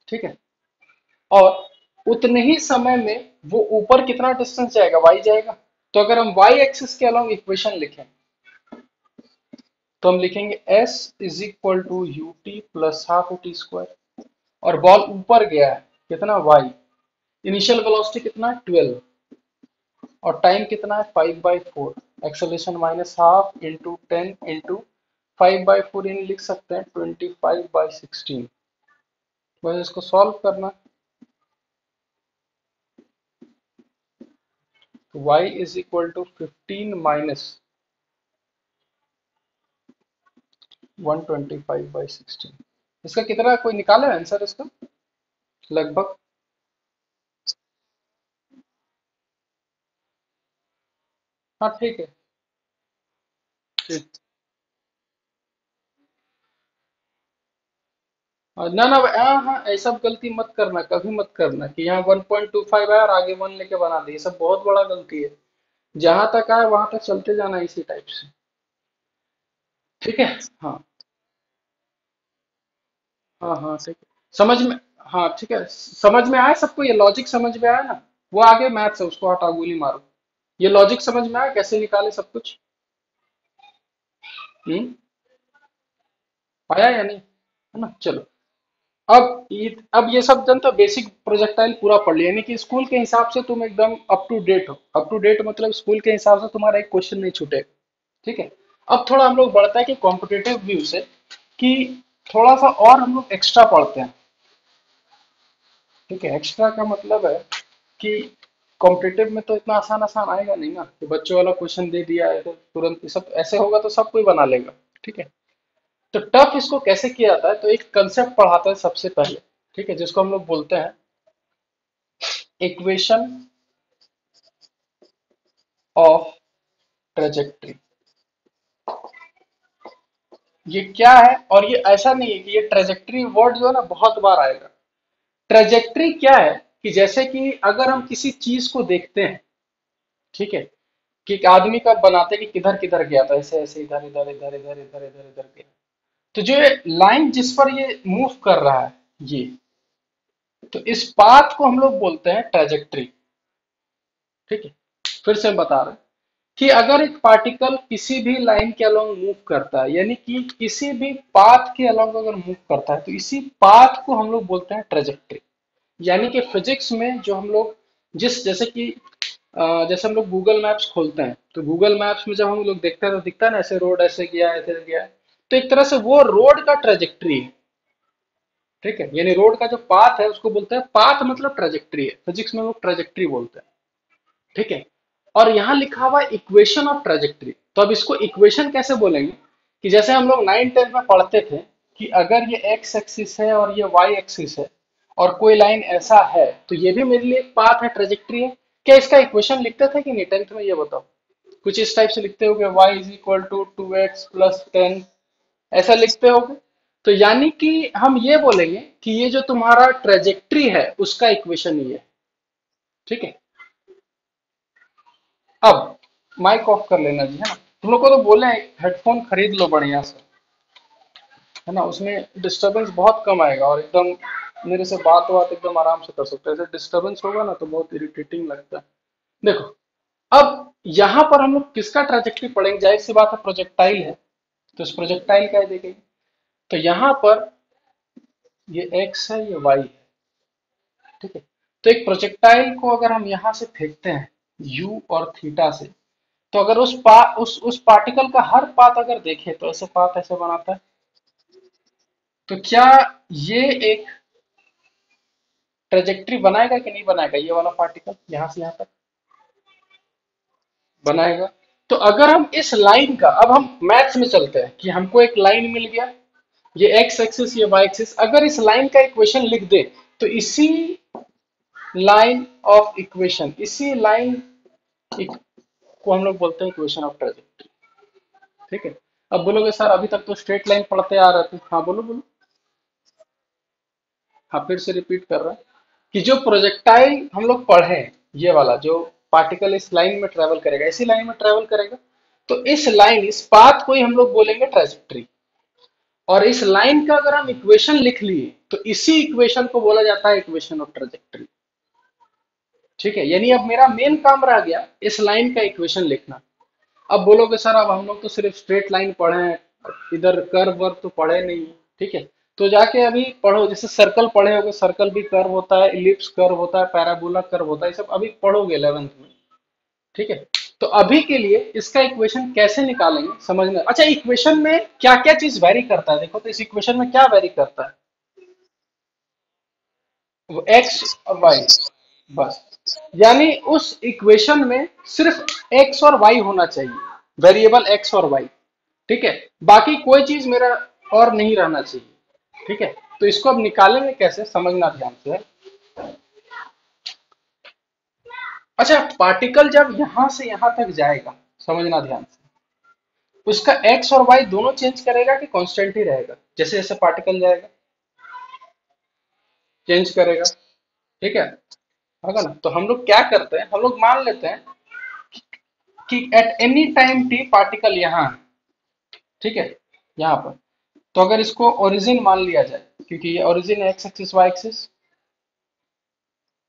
ठीक है। और उतने ही समय में वो ऊपर कितना डिस्टेंस जाएगा? वाई जाएगा। तो अगर हम वाई एक्सिस के अलोंग इक्वेशन लिखें, तो हम लिखेंगे s = ut + ½ t²। और बॉल ऊपर गया है, कितना? y। इनिशियल वेलोसिटी कितना है? 12। और टाइम कितना है? 5/4। एक्सेलरेशन -½ इंटू 10 इंटू 5/4, यानी लिख सकते हैं 25/16। बस इसको सॉल्व करना। तो y = 15 - 125/16। इसका कितना, कोई निकाले आंसर इसका लगभग? हाँ ठीक है। ठीक। ना ना, हाँ हाँ, ऐसा गलती मत करना, कभी मत करना कि यहाँ 1.25 है और आगे 1 लेके बना दे। ये सब बहुत बड़ा गलती है। जहां तक आए वहां तक चलते जाना इसी टाइप से। ठीक है। हाँ हाँ हाँ, ठीक है। समझ में। हाँ ठीक है, समझ में आया सबको? ये लॉजिक समझ में आया ना? वो आगे मैथ्स है, उसको हटा, गोली मारो। ये लॉजिक समझ में आया कैसे निकाले सब कुछ? हम्म। आया या नहीं? है ना? चलो। अब ये सब जन तो बेसिक प्रोजेक्टाइल पूरा पढ़ लिया, यानी कि स्कूल के हिसाब से तुम एकदम अप टू डेट हो। अप टू डेट मतलब स्कूल के हिसाब से तुम्हारा एक क्वेश्चन नहीं छूटेगा। ठीक है। अब थोड़ा हम लोग बढ़ता है कि कॉम्पिटेटिव व्यू से, कि थोड़ा सा और हम लोग एक्स्ट्रा पढ़ते हैं। ठीक है, एक्स्ट्रा का मतलब है कि कॉम्पिटेटिव में तो इतना आसान आसान आएगा नहीं ना, कि बच्चों वाला क्वेश्चन दे दिया है तो तुरंत ये सब ऐसे होगा तो सब कोई बना लेगा। ठीक है। तो टफ इसको कैसे किया जाता है, तो एक कंसेप्ट पढ़ाता है सबसे पहले। ठीक है, जिसको हम लोग बोलते हैं इक्वेशन ऑफ ट्रेजेक्ट्री। ये क्या है, और ये ऐसा नहीं है कि ये ट्रेजेक्ट्री वर्ड जो है ना बहुत बार आएगा। ट्रेजेक्ट्री क्या है, कि जैसे कि अगर हम किसी चीज को देखते हैं, ठीक है, कि एक आदमी का बनाते कि किधर किधर गया था, ऐसे ऐसे इधर इधर इधर इधर इधर इधर इधर गया, तो जो लाइन जिस पर ये मूव कर रहा है, ये, तो इस पाथ को हम लोग बोलते हैं ट्रेजेक्ट्री। ठीक है। फिर से हम बता रहे हैं कि अगर एक पार्टिकल किसी भी लाइन के अलोंग मूव करता है, यानी कि किसी भी पाथ के अलोंग अगर मूव करता है, तो इसी पाथ को हम लोग बोलते हैं ट्रेजेक्ट्री। यानी कि फिजिक्स में जो हम लोग जिस जैसे कि जैसे हम लोग गूगल मैप्स खोलते हैं, तो गूगल मैप्स में जब हम लोग देखते हैं तो दिखता है ना, ऐसे रोड ऐसे गया ऐसे गया है। तो एक तरह से वो रोड का ट्रेजेक्ट्री है। ठीक है, यानी रोड का जो पाथ है उसको बोलते हैं, पाथ मतलब ट्रेजेक्ट्री है, फिजिक्स में हम लोग ट्रेजेक्ट्री बोलते हैं। ठीक है। और यहाँ लिखा हुआ है इक्वेशन ऑफ ट्रेजेक्ट्री, तो अब इसको इक्वेशन कैसे बोलेंगे, कि जैसे हम लोग 9th 10th में पढ़ते थे कि अगर ये एक्स एक्सिस है और ये वाई एक्सिस है, और कोई लाइन ऐसा है, तो ये भी मेरे लिए एक पाथ है, ट्रेजेक्ट्री है। क्या इसका इक्वेशन लिखते थे कि नहीं 10th में, ये बताओ। कुछ इस टाइप से लिखते हो, Y is equal to 2x + 10, ऐसा लिखते होगे। तो यानी कि हम ये बोलेंगे कि ये जो तुम्हारा ट्रेजेक्ट्री है उसका इक्वेशन ये है। ठीक है। अब माइक ऑफ कर लेना जी, है ना। तुम लोग को तो बोले हेडफोन खरीद लो बढ़िया से, है ना, उसमें डिस्टरबेंस बहुत कम आएगा, और एकदम मेरे से बात बात एकदम आराम से कर सकते हो। ऐसे डिस्टरबेंस होगा ना तो बहुत इरिटेटिंग लगता है। देखो, अब यहाँ पर हम लोग किसका ट्रेजेक्ट्री पढ़ेंगे, जाहिर सी बात है प्रोजेक्टाइल है, तो इस प्रोजेक्टाइल का ही देखेंगे। तो यहाँ पर ये एक्स है, ये वाई है। ठीक है। तो एक प्रोजेक्टाइल को अगर हम यहाँ से फेंकते हैं यू और थीटा से, तो अगर उस पार्टिकल का हर पाथ अगर देखें तो ऐसे पाथ ऐसे बनाता है, तो क्या ये एक ट्रेजेक्ट्री बनाएगा कि नहीं बनाएगा, ये वाला पार्टिकल यहाँ से यहाँ तक बनाएगा। तो अगर हम इस लाइन का, अब हम मैथ्स में चलते हैं कि हमको एक लाइन मिल गया, ये एक्स एक्सिस ये वाई एक्सिस, अगर इस लाइन का इक्वेशन लिख दे, तो इसी लाइन ऑफ इक्वेशन, इसी लाइन को हम लोग बोलते हैं इक्वेशन ऑफ ट्रेजेक्ट्री। ठीक है। अब बोलोगे सर अभी तक तो स्ट्रेट लाइन पढ़ते आ रहे थे, हाँ बोलो बोलो। हाँ, फिर से रिपीट कर रहा है कि जो प्रोजेक्टाइल हम लोग पढ़े हैं, ये वाला जो पार्टिकल इस लाइन में ट्रेवल करेगा, इसी लाइन में ट्रेवल करेगा, तो इस लाइन इस पाथ को ही हम लोग बोलेंगे ट्रेजेक्ट्री। और इस लाइन का अगर हम इक्वेशन लिख लिए, तो इसी इक्वेशन को बोला जाता है इक्वेशन ऑफ ट्रेजेक्ट्री। ठीक है, यानी अब मेरा मेन काम रह गया इस लाइन का इक्वेशन लिखना। अब बोलोगे सर अब हम लोग तो सिर्फ स्ट्रेट लाइन पढ़े हैं, इधर कर्व वर्व तो पढ़े नहीं। ठीक है, तो जाके अभी पढ़ो, जैसे सर्कल पढ़े होगे, सर्कल भी कर्व होता है, इलिप्स कर्व होता है, पैराबोला कर्व होता है, ये सब अभी पढ़ोगे 11th में। ठीक है। तो अभी के लिए इसका इक्वेशन कैसे निकालेंगे समझना। अच्छा, इक्वेशन में क्या क्या चीज वेरी करता है, देखो तो इस इक्वेशन में क्या वेरी करता है, वो एक्स और वाई, बस। यानी उस इक्वेशन में सिर्फ एक्स और वाई होना चाहिए, वेरिएबल एक्स और वाई। ठीक है, बाकी कोई चीज मेरा और नहीं रहना चाहिए। ठीक है, तो इसको अब निकालेंगे कैसे, समझना ध्यान से। अच्छा, पार्टिकल जब यहां से यहां तक जाएगा, समझना ध्यान से, उसका एक्स और वाई दोनों चेंज करेगा कि कांस्टेंट ही रहेगा, जैसे जैसे पार्टिकल जाएगा चेंज करेगा। ठीक है, होगा ना। तो हम लोग क्या करते हैं, हम लोग मान लेते हैं कि at any time T particle यहाँ है। ठीक है, यहाँ पर, तो अगर इसको ओरिजिन मान लिया जाए, क्योंकि ये ओरिजिन है एक्स एक्सिस वाई एक्सिस,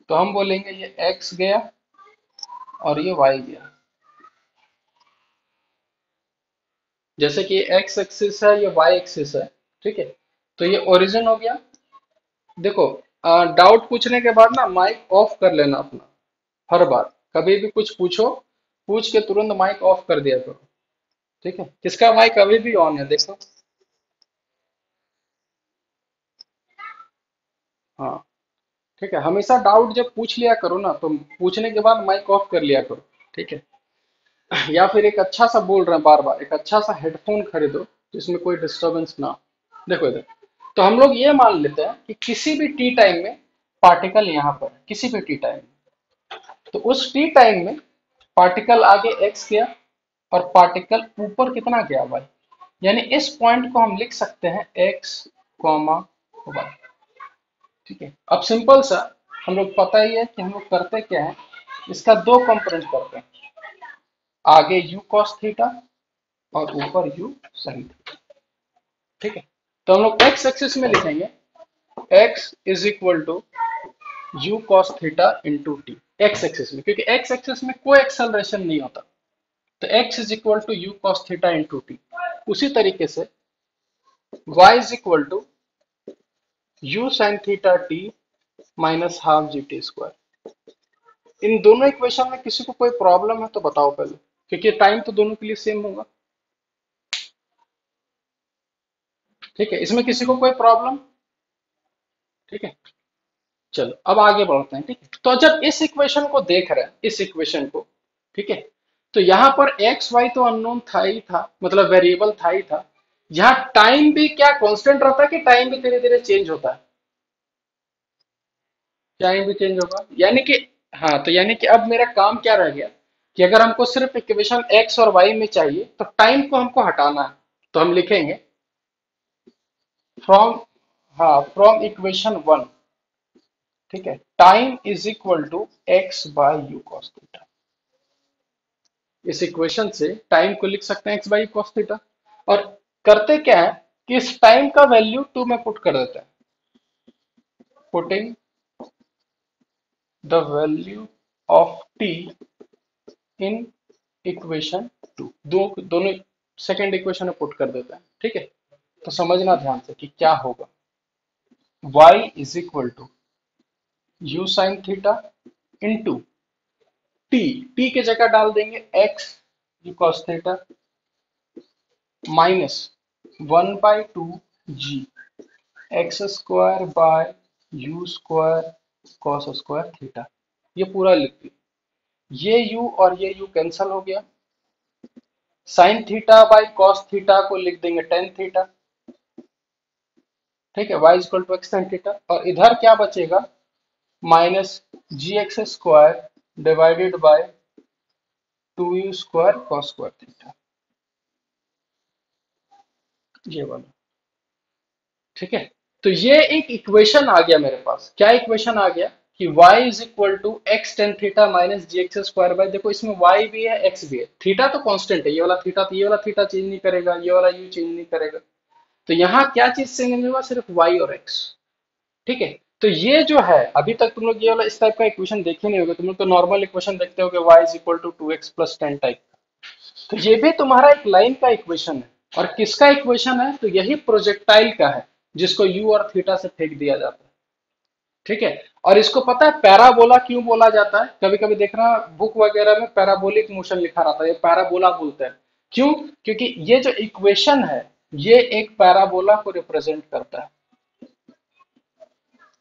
तो हम बोलेंगे ये एक्स गया और ये वाई गया। जैसे कि ये एक्स एक्सिस है, ये वाई एक्सिस है। ठीक है, तो ये ओरिजिन हो गया, देखो, डाउट पूछने के बाद ना माइक ऑफ कर लेना अपना, हर बार कभी भी कुछ पूछो, पूछ के तुरंत माइक ऑफ कर दिया करो। ठीक है, किसका माइक अभी भी ऑन है देखो। हाँ, ठीक है, हमेशा डाउट जब पूछ लिया करो ना, तो पूछने के बाद माइक ऑफ कर लिया करो। ठीक है, या फिर एक अच्छा सा बोल रहे हैं बार बार, एक अच्छा सा हेडफोन खरीदो जिसमें कोई डिस्टरबेंस ना हो। देखो इधर, तो हम लोग ये मान लेते हैं कि किसी भी टी टाइम में पार्टिकल यहाँ पर है, किसी भी टी टाइम में, तो उस टी टाइम में पार्टिकल आगे एक्स गया और पार्टिकल ऊपर कितना गया वाई। यानी इस पॉइंट को हम लिख सकते हैं एक्स कॉमा वाई। ठीक है, अब सिंपल सा, हम लोग पता ही है कि हम लोग करते क्या है, इसका दो कंपोनेंट करते हैं, आगे u cos थीटा और ऊपर u sin थीटा। ठीक है, तो हम लोग x एक्सिस में लिखेंगे x is equal to u cos theta into T, X axis में, क्योंकि x एक्सिस में कोई एक्सेलरेशन नहीं होता, तो x is equal to u cos theta into t. उसी तरीके से y is equal to u sin theta t minus half g t square. इन दोनों इक्वेशन में किसी को कोई प्रॉब्लम है तो बताओ पहले, क्योंकि टाइम तो दोनों के लिए सेम होगा। ठीक है, इसमें किसी को कोई प्रॉब्लम? ठीक है, चलो अब आगे बढ़ते हैं। ठीक है, तो जब इस इक्वेशन को देख रहे हैं, इस इक्वेशन को, ठीक है, तो यहाँ पर एक्स वाई तो अननोन था ही था, मतलब वेरिएबल था ही था। यहाँ टाइम भी क्या कांस्टेंट रहता है कि टाइम भी धीरे धीरे चेंज होता है? टाइम भी चेंज होगा, यानी कि, हाँ, तो यानी कि अब मेरा काम क्या रह गया कि अगर हमको सिर्फ इक्वेशन एक्स और वाई में चाहिए तो टाइम को हमको हटाना है, तो हम लिखेंगे फ्रॉम, हाँ, फ्रॉम इक्वेशन वन, ठीक है, time is equal to X by U cos theta. इस इक्वेशन से टाइम को लिख सकते हैं एक्स बाई कॉस थीटा। और करते क्या है कि इस टाइम का वैल्यू टू में पुट कर देते हैं, putting the value of T in equation two, दोनों सेकेंड इक्वेशन में पुट कर देते हैं। ठीक है, तो समझना ध्यान से कि क्या होगा, y is equal to U sine theta into T, T की जगह डाल देंगे X U cos theta minus 1/2 G X square by U square cos square theta. ये पूरा लिख दिया, ये u और ये u कैंसल हो गया, sine theta by cos theta को लिख देंगे टेन थीटा। ठीक है, y equal to X tan theta, और इधर क्या बचेगा, minus G X square divided by two U square cos square theta, ये वाला। ठीक है, तो ये एक इक्वेशन आ गया मेरे पास, क्या इक्वेशन आ गया कि y is equal to X tan theta minus G X square by, देखो इसमें y भी है x भी है, थीटा तो कांस्टेंट है, ये वाला थीटा, तो ये वाला थीटा चेंज नहीं करेगा, ये वाला u चेंज नहीं करेगा, तो यहाँ क्या चीज चेंज नहीं होगा, सिर्फ y और x। ठीक है, तो ये जो है, अभी तक तुम लोग ये वाला इस टाइप का इक्वेशन देखे नहीं होगे, तुम लोग तो नॉर्मल इक्वेशन देखते हो कि y is equal to two X plus ten type, तो ये भी तुम्हारा एक लाइन का इक्वेशन है। और किसका इक्वेशन है, तो यही प्रोजेक्टाइल का है, जिसको u और थीटा से फेंक दिया जाता है। ठीक है, और इसको पता है पैराबोला क्यों बोला जाता है? कभी कभी देखना बुक वगैरह में पैराबोलिक मोशन लिखा रहता है, ये पैराबोला बोलते हैं। क्यों? क्योंकि ये जो इक्वेशन है, ये एक पैराबोला को रिप्रेजेंट करता है,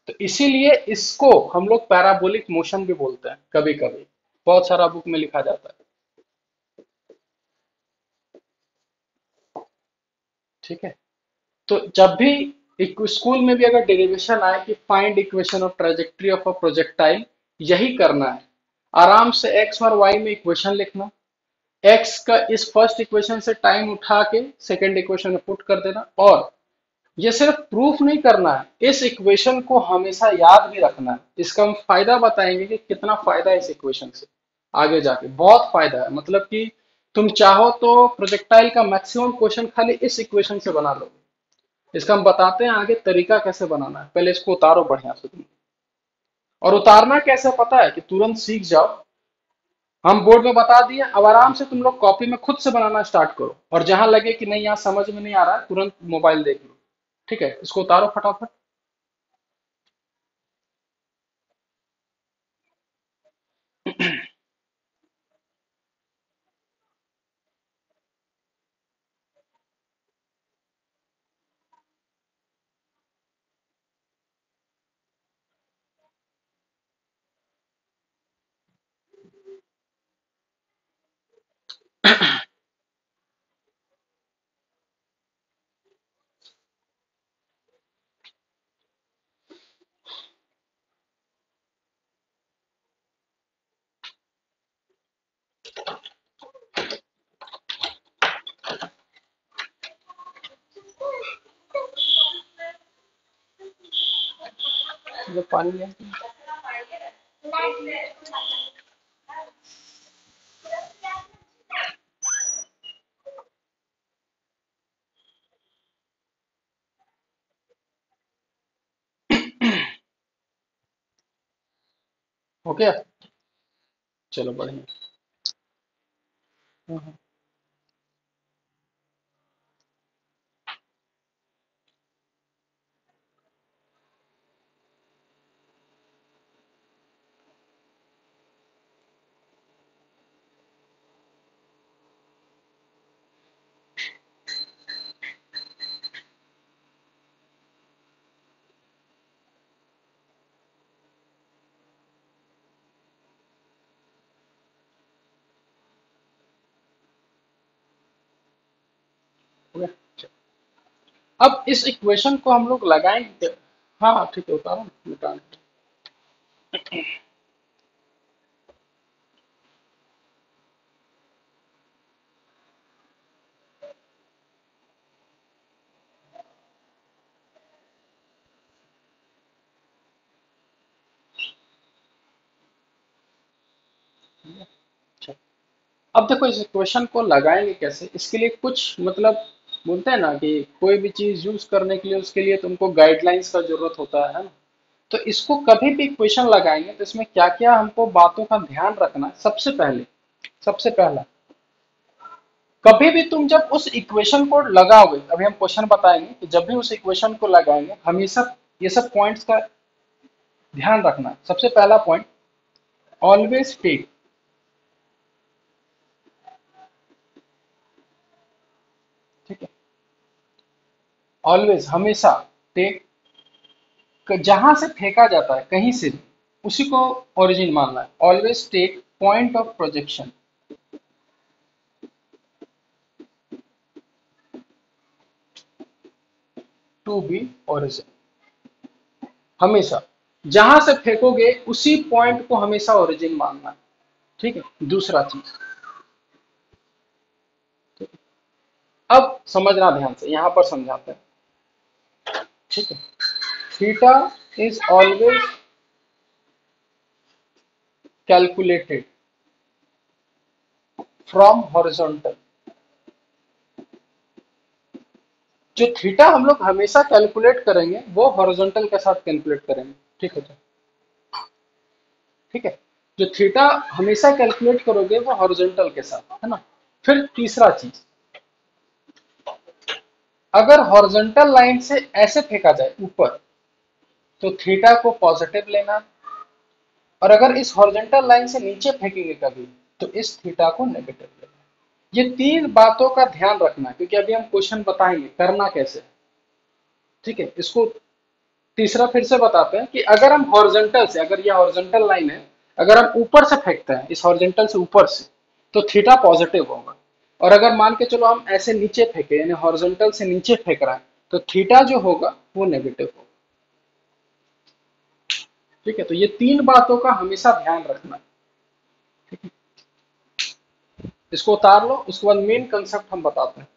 तो इसीलिए इसको हम लोग पैराबोलिक मोशन भी बोलते हैं, कभी कभी बहुत सारा बुक में लिखा जाता है। ठीक है, तो जब भी एक स्कूल में भी अगर डेरिवेशन आए कि find equation of trajectory of a projectile, यही करना है, आराम से एक्स और वाई में इक्वेशन लिखना, एक्स का इस फर्स्ट इक्वेशन से टाइम उठा के सेकंड इक्वेशन में पुट कर देना, और ये सिर्फ प्रूफ नहीं करना है, इस इक्वेशन को हमेशा याद भी रखना है। इसका हम फायदा बताएंगे कि कितना फायदा है इस इक्वेशन से, आगे जाके बहुत फायदा है, मतलब कि तुम चाहो तो प्रोजेक्टाइल का मैक्सिमम क्वेश्चन खाली इस इक्वेशन से बना लो। इसका हम बताते हैं आगे तरीका कैसे बनाना है, पहले इसको उतारो बढ़िया से तुम। और उतारना कैसे पता है कि तुरंत सीख जाओ, हम बोर्ड में बता दिए, अब आराम से तुम लोग कॉपी में खुद से बनाना स्टार्ट करो, और जहां लगे कि नहीं यहाँ समझ में नहीं आ रहा है, तुरंत मोबाइल देख लो। ठीक है, इसको उतारो फटाफट। जो पानी लिया हो गया। चलो बढ़िया। हाँ, हो गया। अब इस इक्वेशन को हम लोग लगाएंगे। हाँ हाँ, ठीक है, उतारो मिटा। अब देखो इस इक्वेशन को लगाएंगे कैसे, इसके लिए कुछ मतलब बोलते हैं ना कि कोई भी चीज यूज करने के लिए उसके लिए तुमको गाइडलाइंस का जरूरत होता है ना। तो इसको कभी भी इक्वेशन लगाएंगे तो इसमें क्या क्या हमको बातों का ध्यान रखना है। सबसे पहले, सबसे पहला, कभी भी तुम जब उस इक्वेशन को लगाओगे, अभी हम क्वेश्चन बताएंगे कि जब भी उस इक्वेशन को लगाएंगे हमेशा ये सब पॉइंट्स का ध्यान रखना है। सबसे पहला पॉइंट, ऑलवेज टेक, ठीक है, ऑलवेज हमेशा टेक, जहां से फेंका जाता है कहीं से भी उसी को ओरिजिन मानना है। Always take point of projection to be origin. हमेशा जहां से फेंकोगे उसी पॉइंट को हमेशा ओरिजिन मानना है। ठीक है, दूसरा चीज, अब समझना ध्यान से, यहां पर समझाते हैं। ठीक है, theta is always calculated from horizontal. जो थीटा हम लोग हमेशा कैलकुलेट करेंगे वो हॉरिजॉन्टल के साथ कैलकुलेट करेंगे। ठीक है, ठीक है, जो थीटा हमेशा कैलकुलेट करोगे वो हॉरिजॉन्टल के साथ, है ना। फिर तीसरा चीज, अगर हॉरिजॉन्टल लाइन से ऐसे फेंका जाए ऊपर तो थीटा को पॉजिटिव लेना, और अगर इस हॉरिजॉन्टल लाइन से नीचे फेंकेंगे कभी तो इस थीटा को नेगेटिव लेना। ये तीन बातों का ध्यान रखना, क्योंकि अभी हम क्वेश्चन बताएंगे करना कैसे। ठीक है, इसको तीसरा फिर से बताते हैं कि अगर हम हॉरिजॉन्टल से, अगर ये हॉरिजॉन्टल लाइन है, अगर हम ऊपर से फेंकते हैं इस हॉरिजॉन्टल से ऊपर से तो थीटा पॉजिटिव होगा। और अगर मान के चलो हम ऐसे नीचे फेंके, यानी हॉरिजॉन्टल से नीचे फेंक रहा है, तो थीटा जो होगा वो नेगेटिव होगा। ठीक है, तो ये तीन बातों का हमेशा ध्यान रखना है। ठीक है, इसको उतार लो, उसके बाद मेन कंसेप्ट हम बताते हैं।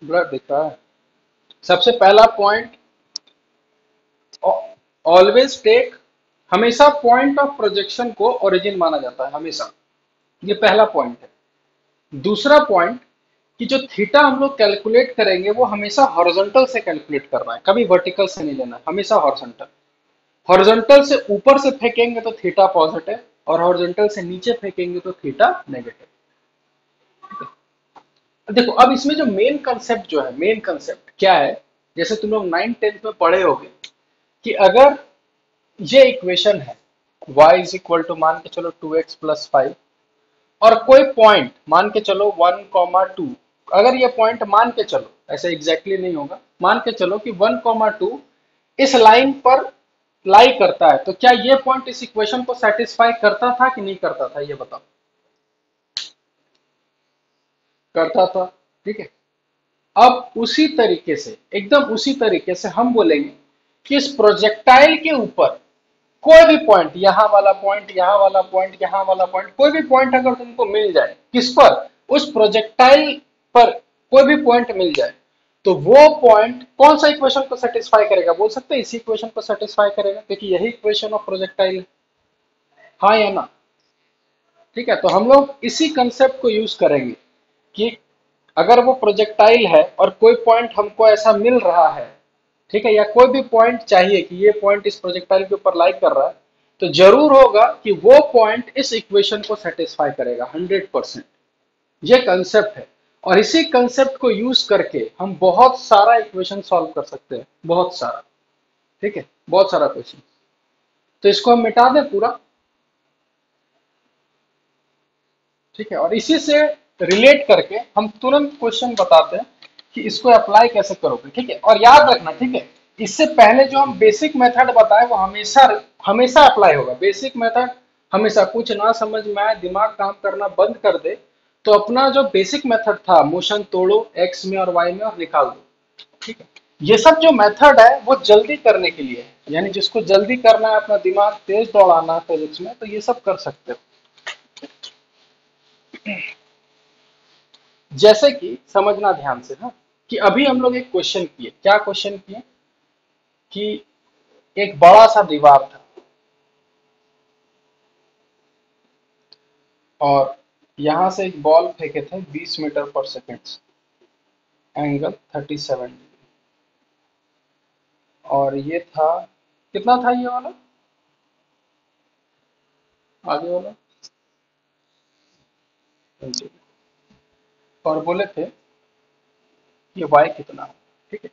ब्लड दिखता है। सबसे पहला पॉइंट, ऑलवेज टेक, हमेशा पॉइंट ऑफ प्रोजेक्शन को ओरिजिन माना जाता है हमेशा। ये पहला पॉइंट है। दूसरा पॉइंट, कि जो थीटा हम लोग कैलकुलेट करेंगे वो हमेशा हॉरिजॉन्टल से कैलकुलेट करना है, कभी वर्टिकल से नहीं लेना है, हमेशा हॉरिजॉन्टल। हॉरिजॉन्टल से ऊपर से फेंकेंगे तो थीटा पॉजिटिव, और हॉरिजॉन्टल से नीचे फेंकेंगे तो थीटा नेगेटिव। देखो अब इसमें जो मेन कंसेप्ट जो है, मेन कंसेप्ट क्या है, जैसे तुम लोग 9th 10th में पढ़े होगे कि अगर ये इक्वेशन है y इज इक्वल टू मान के चलो 2x+5, और कोई पॉइंट मान के चलो 1,2, अगर ये पॉइंट मान के चलो, ऐसे एग्जैक्टली नहीं होगा, मान के चलो कि 1,2 इस लाइन पर लाई करता है, तो क्या ये पॉइंट इस इक्वेशन को सेटिस्फाई करता था कि नहीं करता था, ये बताओ। करता था, ठीक है। अब उसी तरीके से, एकदम उसी तरीके से हम बोलेंगे कि इस प्रोजेक्टाइल के ऊपर कोई भी पॉइंट, यहां वाला पॉइंट, यहां वाला पॉइंट, यहां वाला पॉइंट, कोई भी पॉइंट अगर तुमको मिल जाए, किस पर, उस प्रोजेक्टाइल पर कोई भी पॉइंट मिल जाए, तो वो पॉइंट कौन सा इक्वेशन को सेटिस्फाई करेगा, बोल सकते हैं इसी इक्वेशन को सेटिस्फाई करेगा, क्योंकि यही इक्वेशन ऑफ प्रोजेक्टाइल है। हाँ या ना? ठीक है, तो हम लोग इसी कंसेप्ट को यूज करेंगे कि अगर वो प्रोजेक्टाइल है और कोई पॉइंट हमको ऐसा मिल रहा है, ठीक है, या कोई भी पॉइंट चाहिए कि ये पॉइंट इस प्रोजेक्टाइल के ऊपर लाइक कर रहा है, तो जरूर होगा कि वो पॉइंट इस इक्वेशन को सेटिस्फाई करेगा 100%। ये कंसेप्ट है, और इसी कंसेप्ट को यूज करके हम बहुत सारा इक्वेशन सॉल्व कर सकते हैं, बहुत सारा। ठीक है, बहुत सारा क्वेश्चन। तो इसको हम मिटा दें पूरा। ठीक है, और इसी से रिलेट करके हम तुरंत क्वेश्चन बताते हैं कि इसको अप्लाई कैसे करोगे। ठीक है, और याद रखना, ठीक है, इससे पहले जो हम बेसिक मेथड बताए वो हमेशा हमेशा अप्लाई होगा। बेसिक मेथड हमेशा, कुछ ना समझ में आए, दिमाग काम करना बंद कर दे, तो अपना जो बेसिक मेथड था, मोशन तोड़ो एक्स में और वाई में और निकाल दो। ठीक है, ये सब जो मेथड है वो जल्दी करने के लिए है, यानी जिसको जल्दी करना है, अपना दिमाग तेज दौड़ाना है फिजिक्स में, तो ये सब कर सकते हो। जैसे कि समझना ध्यान से, हाँ, कि अभी हम लोग एक क्वेश्चन किए, क्या क्वेश्चन किए कि एक बड़ा सा दीवार था और यहां से एक बॉल फेंके थे 20 मीटर पर सेकेंड, एंगल 37 डिग्री, और ये था, कितना था ये वाला, आगे वाला, और बोले थे ये वाई कितना है। ठीक है,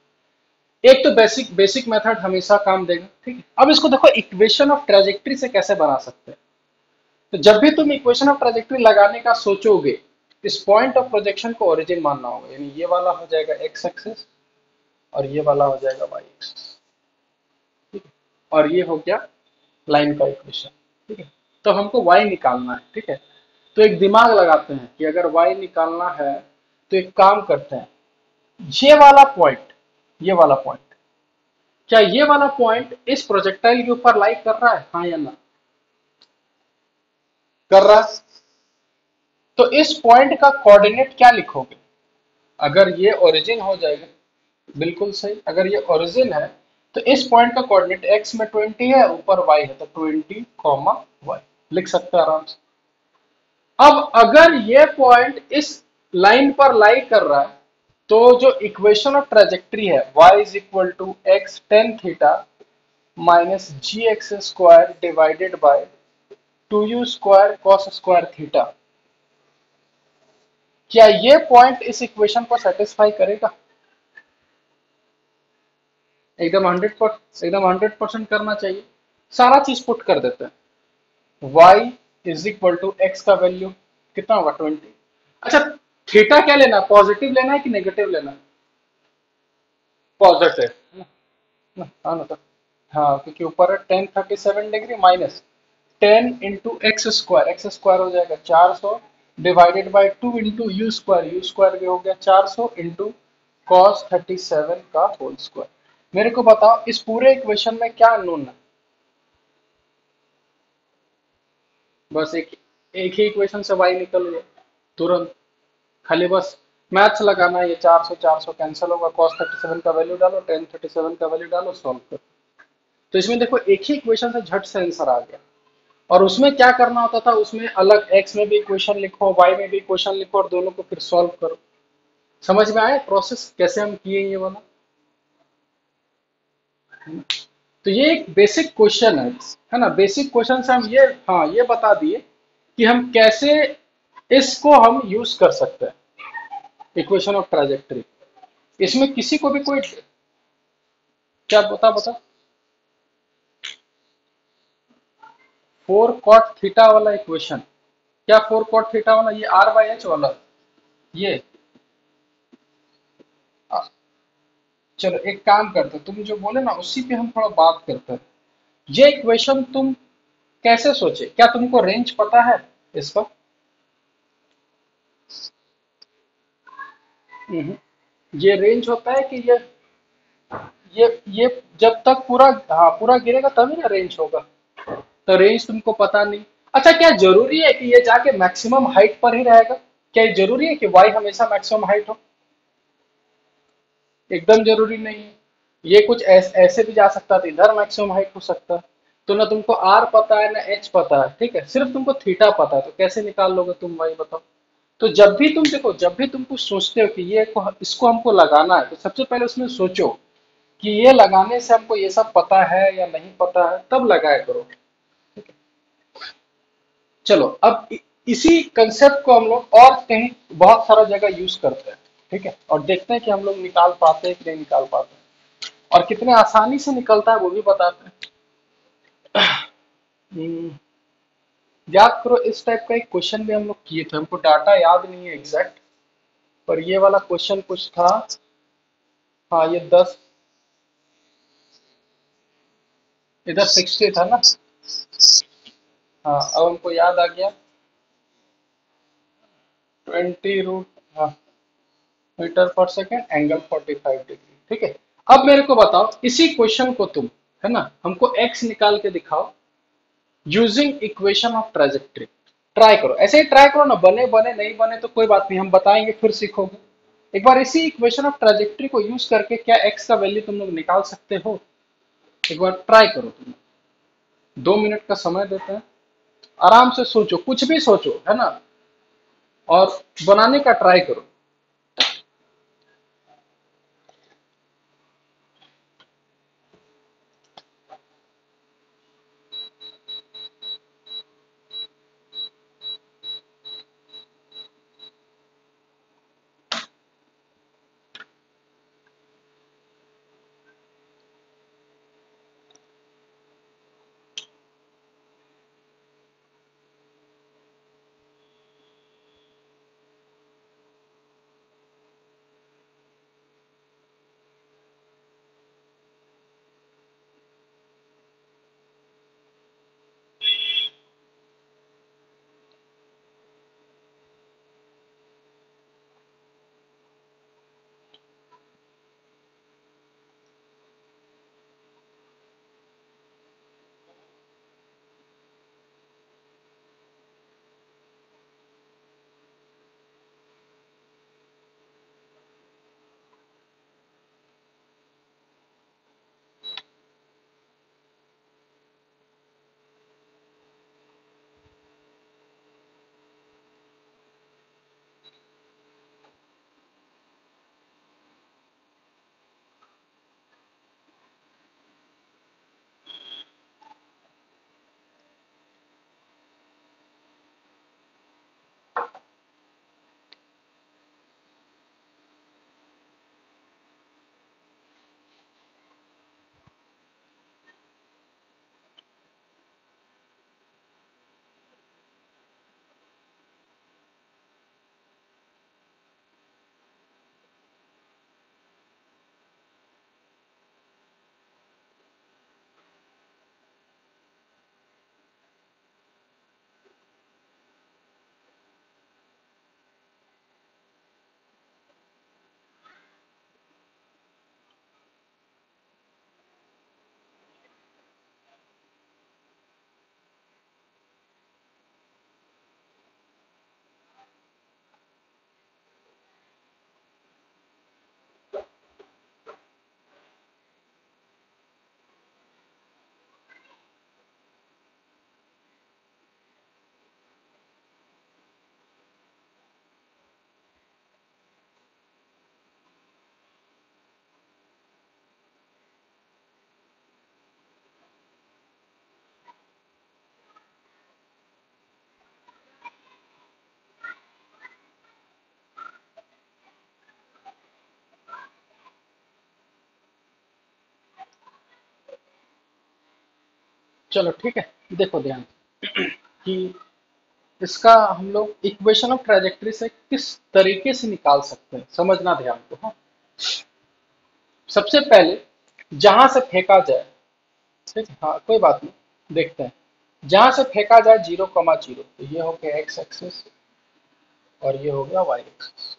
एक तो बेसिक बेसिक मेथड हमेशा काम देगा। ठीक है, अब इसको देखो इक्वेशन ऑफ ट्रेजेक्ट्री से कैसे बना सकते हैं। तो जब भी तुम इक्वेशन ऑफ ट्रेजेक्ट्री लगाने का सोचोगे, इस पॉइंट ऑफ प्रोजेक्शन को ओरिजिन मानना होगा, यानी ये वाला हो जाएगा एक्स एक्सिस और ये वाला हो जाएगा वाई एक्सिस। ठीक है, और ये हो गया लाइन का इक्वेशन। ठीक है, तो हमको वाई निकालना है। ठीक है, तो एक दिमाग लगाते हैं कि अगर वाई निकालना है तो एक काम करते हैं, ये वाला पॉइंट, ये वाला पॉइंट, क्या ये वाला पॉइंट इस प्रोजेक्टाइल के ऊपर लाइक कर रहा है, हाँ या ना? कर रहा है। तो इस पॉइंट का कोऑर्डिनेट क्या लिखोगे, अगर ये ओरिजिन हो जाएगा, बिल्कुल सही, अगर ये ओरिजिन है तो इस पॉइंट का कोऑर्डिनेट एक्स में 20 है, ऊपर वाई है, तो 20, वाई लिख सकते हैं आराम से। अब अगर ये पॉइंट इस लाइन पर लाई कर रहा है, तो जो इक्वेशन ऑफ ट्रेजेक्ट्री है, y is equal to X tan theta minus G X square divided by 2u² cos square theta, क्या ये पॉइंट इस इक्वेशन को सेटिस्फाई करेगा? एकदम 100% करना चाहिए। सारा चीज पुट कर देते हैं। y is equal to X का वैल्यू कितना होगा, 20। अच्छा, थीटा क्या लेना, पॉजिटिव लेना है कि नेगेटिव लेना है? पॉजिटिव, हाँ ना, तो हाँ, क्योंकि ऊपर है 1037 degree minus 10 into x square हो जाएगा 400 divided by 2 into you square भी हो गया 400 इंटू cos 37 का होल स्क्वायर। मेरे को बताओ इस पूरे इक्वेशन में क्या अननोन है? बस एक ही इक्वेशन से y निकल गया तुरंत। खाली बस मैथ्स लगाना है, ये 400 कैंसिल होगा, cos 37 का वैल्यू डालो, 1037 का वैल्यू डालो, सॉल्व करो। तो इसमें देखो एक ही इक्वेशन से झट से आंसर आ गया। और उसमें क्या करना होता था, उसमें अलग एक्स में भी इक्वेशन लिखो, वाई में भी इक्वेशन लिखो, और दोनों को फिर सॉल्व करो। समझ में आया प्रोसेस कैसे हम किए ये वाला? तो ये एक बेसिक क्वेश्चन है ना। बेसिक क्वेश्चन से हम ये, हाँ, ये बता दिए कि हम कैसे इसको हम यूज कर सकते हैं, इक्वेशन ऑफ ट्राजेक्टरी। इसमें किसी को भी कोई, क्या बता, 4 cot थीटा वाला इक्वेशन, क्या 4 cot थीटा वाला, ये r/h वाला, ये आ, चलो एक काम करते हैं, तुम जो बोले ना उसी पे हम थोड़ा बात करते हैं। ये इक्वेशन तुम कैसे सोचे, क्या तुमको रेंज पता है इसका? हम्म। ये रेंज होता है कि ये जब तक पूरा, हाँ पूरा गिरेगा तभी ना रेंज होगा। तो रेंज तुमको पता नहीं। अच्छा, क्या जरूरी है कि ये जाके मैक्सिमम हाइट पर ही रहेगा? क्या ये जरूरी है कि वाई हमेशा मैक्सिमम हाइट हो? एकदम जरूरी नहीं है। ये कुछ ऐसे भी जा सकता था, इधर मैक्सिमम हाइट हो सकता है। तो ना तुमको आर पता है ना एच पता है, ठीक है, सिर्फ तुमको थीटा पता है, तो कैसे निकाल लोगे तुम भाई बताओ? तो जब भी तुम देखो, जब भी तुम कुछ सोचते हो कि इसको हमको लगाना है, तो सबसे पहले उसमें सोचो कि ये लगाने से हमको ये सब पता है या नहीं पता है, तब लगाया करो। चलो अब इसी कंसेप्ट को हम लोग और कहीं बहुत सारा जगह यूज करते हैं, ठीक है, और देखते हैं कि हम लोग निकाल पाते हैं कि नहीं निकाल पाते हैं, और कितने आसानी से निकलता है वो भी बताते हैं। हम्म, याद करो, इस टाइप का एक क्वेश्चन भी हम लोग किए थे, हमको डाटा याद नहीं है एग्जैक्ट, पर ये वाला क्वेश्चन कुछ था। हाँ ये 10, इधर 60 था ना। हाँ अब हमको याद आ गया। 20 रूट, हाँ, मीटर पर सेकेंड, एंगल 45 डिग्री, ठीक है। अब मेरे को बताओ इसी क्वेश्चन को तुम, है ना, हमको एक्स निकाल के दिखाओ using equation of trajectory. Try करो, ऐसे ही ट्राई करो ना, बने बने नहीं बने तो कोई बात नहीं, हम बताएंगे फिर सीखोगे। एक बार इसी इक्वेशन ऑफ ट्रेजेक्ट्री को यूज करके क्या एक्स का वैल्यू तुम लोग निकाल सकते हो? एक बार ट्राई करो तुम। 2 मिनट का समय देते हैं, आराम से सोचो, कुछ भी सोचो, है ना, और बनाने का ट्राई करो। चलो ठीक है, देखो ध्यान से कि इसका हम लोग इक्वेशन ऑफ ट्रेजेक्ट्री से किस तरीके से निकाल सकते हैं, समझना ध्यान को, हाँ। सबसे पहले जहां से फेंका जाए, ठीक है, हाँ कोई बात नहीं, देखते हैं। जहां से फेंका जाए 0,0, तो ये हो गया एक्स एक्सिस और ये हो गया वाई एक्सिस।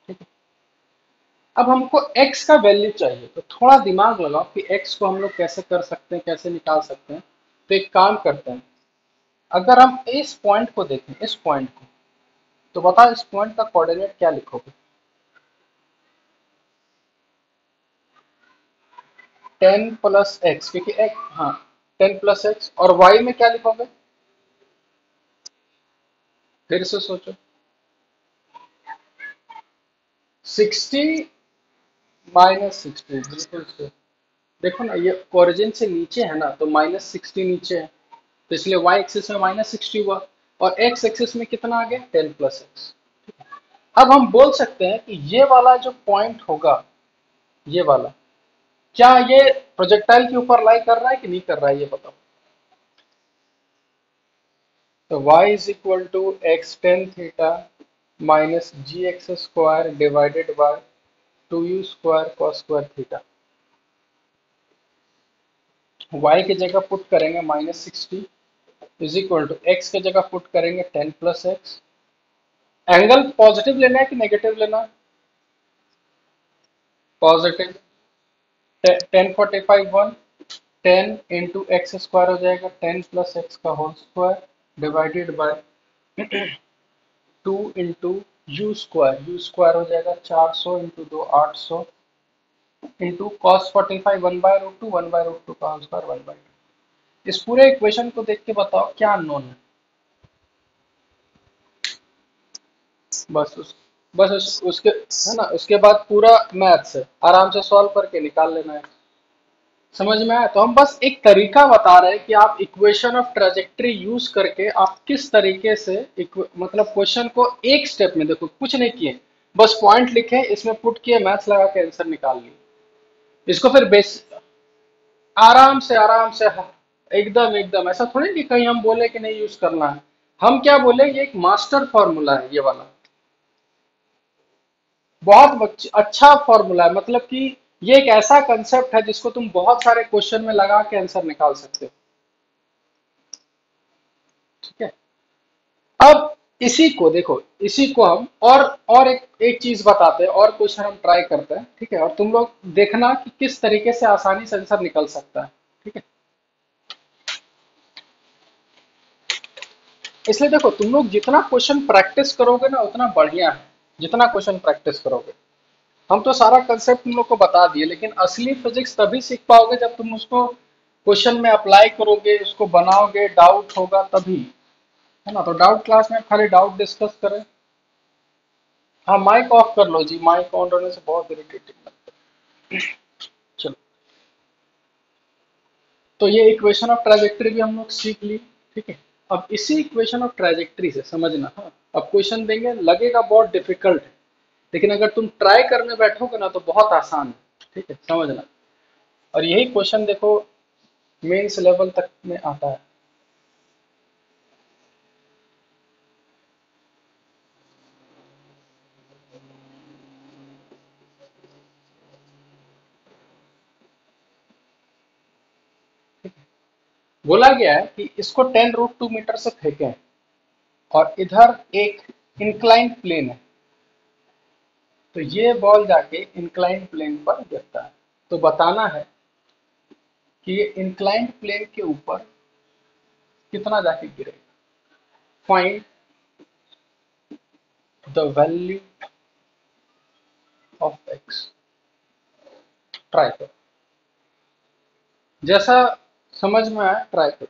ठीक है, अब हमको x का वैल्यू चाहिए, तो थोड़ा दिमाग लगाओ कि x को हम लोग कैसे कर सकते हैं, कैसे निकाल सकते हैं। तो एक काम करते हैं, अगर हम इस पॉइंट को देखें, इस पॉइंट को, तो बताओ इस पॉइंट का कोऑर्डिनेट क्या लिखोगे? 10 + x, क्योंकि x, हाँ 10 + x, और y में क्या लिखोगे? फिर से सोचो। 60 - 60, बिल्कुल से। देखो ना, ये ओरिजिन से नीचे है ना, तो -60 नीचे है, तो इसलिए y एक्सिस में -60 हुआ, और x एक्सिस में कितना आ गया? 10 + x। अब हम बोल सकते हैं कि ये वाला जो पॉइंट होगा, ये वाला, क्या ये प्रोजेक्टाइल के ऊपर लाई कर रहा है कि नहीं कर रहा है, ये बताओ। तो y = x tan theta -gx² divided by 2u² cos² theta. y की जगह पुट करेंगे -60 x की जगह पुट करेंगे 10 + x। एंगल पॉजिटिव लेना है कि नेगेटिव लेना है? पॉजिटिव। 1045 1, 10 × x² हो जाएगा 10 + x का whole square divided bye 2 × u², u² हो जाएगा 400 × 2 800 इंटू cos 45 1/√2, 1/√2 का होल स्क्वायर 1/2। इस पूरे इक्वेशन को देख के बताओ क्या अननोन है। बस उस बस उसके है ना, उसके बाद पूरा मैथ्स है, आराम से सॉल्व करके निकाल लेना है। समझ में आया? तो हम बस एक तरीका बता रहे हैं कि आप इक्वेशन ऑफ ट्रेजेक्ट्री यूज करके आप किस तरीके से मतलब क्वेश्चन को एक स्टेप में, देखो कुछ नहीं किए, बस पॉइंट लिखे, इसमें पुट किए, मैथ्स लगा के आंसर निकाल लिए। इसको फिर बेस आराम से, आराम से, हाँ, एकदम एकदम ऐसा थोड़ी कि कहीं हम बोले कि नहीं यूज करना है। हम क्या बोले, ये एक मास्टर फॉर्मूला है ये वाला, बहुत अच्छा फॉर्मूला है, मतलब कि ये एक ऐसा कंसेप्ट है जिसको तुम बहुत सारे क्वेश्चन में लगा के आंसर निकाल सकते हो। ठीक है, अब इसी को देखो, इसी को हम और एक चीज बताते हैं, और क्वेश्चन हम ट्राई करते हैं, ठीक है, और तुम लोग देखना कि किस तरीके से आसानी से आंसर निकल सकता है। ठीक है, इसलिए देखो, तुम लोग जितना क्वेश्चन प्रैक्टिस करोगे ना उतना बढ़िया है, जितना क्वेश्चन प्रैक्टिस करोगे। हम तो सारा कंसेप्ट तुम लोग को बता दिए, लेकिन असली फिजिक्स तभी सीख पाओगे जब तुम उसको क्वेश्चन में अप्लाई करोगे, उसको बनाओगे, डाउट होगा तभी, है ना। तो डाउट क्लास में खाली डाउट डिस्कस करें। हाँ, माइक ऑफ कर लो जी, माइक ऑन रहने से बहुत इरिटेटिंग लगता है। चलो, तो ये इक्वेशन ऑफ ट्राजेक्टरी भी हम लोग सीख ली। ठीक है, अब इसी इक्वेशन ऑफ ट्राजेक्टरी से समझना, हाँ, अब क्वेश्चन देंगे, लगेगा बहुत डिफिकल्ट है, लेकिन अगर तुम ट्राई करने बैठोगे ना तो बहुत आसान है। ठीक है, समझना। और यही क्वेश्चन देखो मेंस लेवल तक में आता है। बोला गया है कि इसको 10√2 मीटर से फेंकें, और इधर एक इंक्लाइन प्लेन है, तो ये बॉल जाके इंक्लाइन प्लेन पर गिरता है। तो बताना है कि ये इंक्लाइन प्लेन के ऊपर कितना जाके गिरेगा। Find the value of x. Try करो, जैसा समझ में आया ट्राई करो।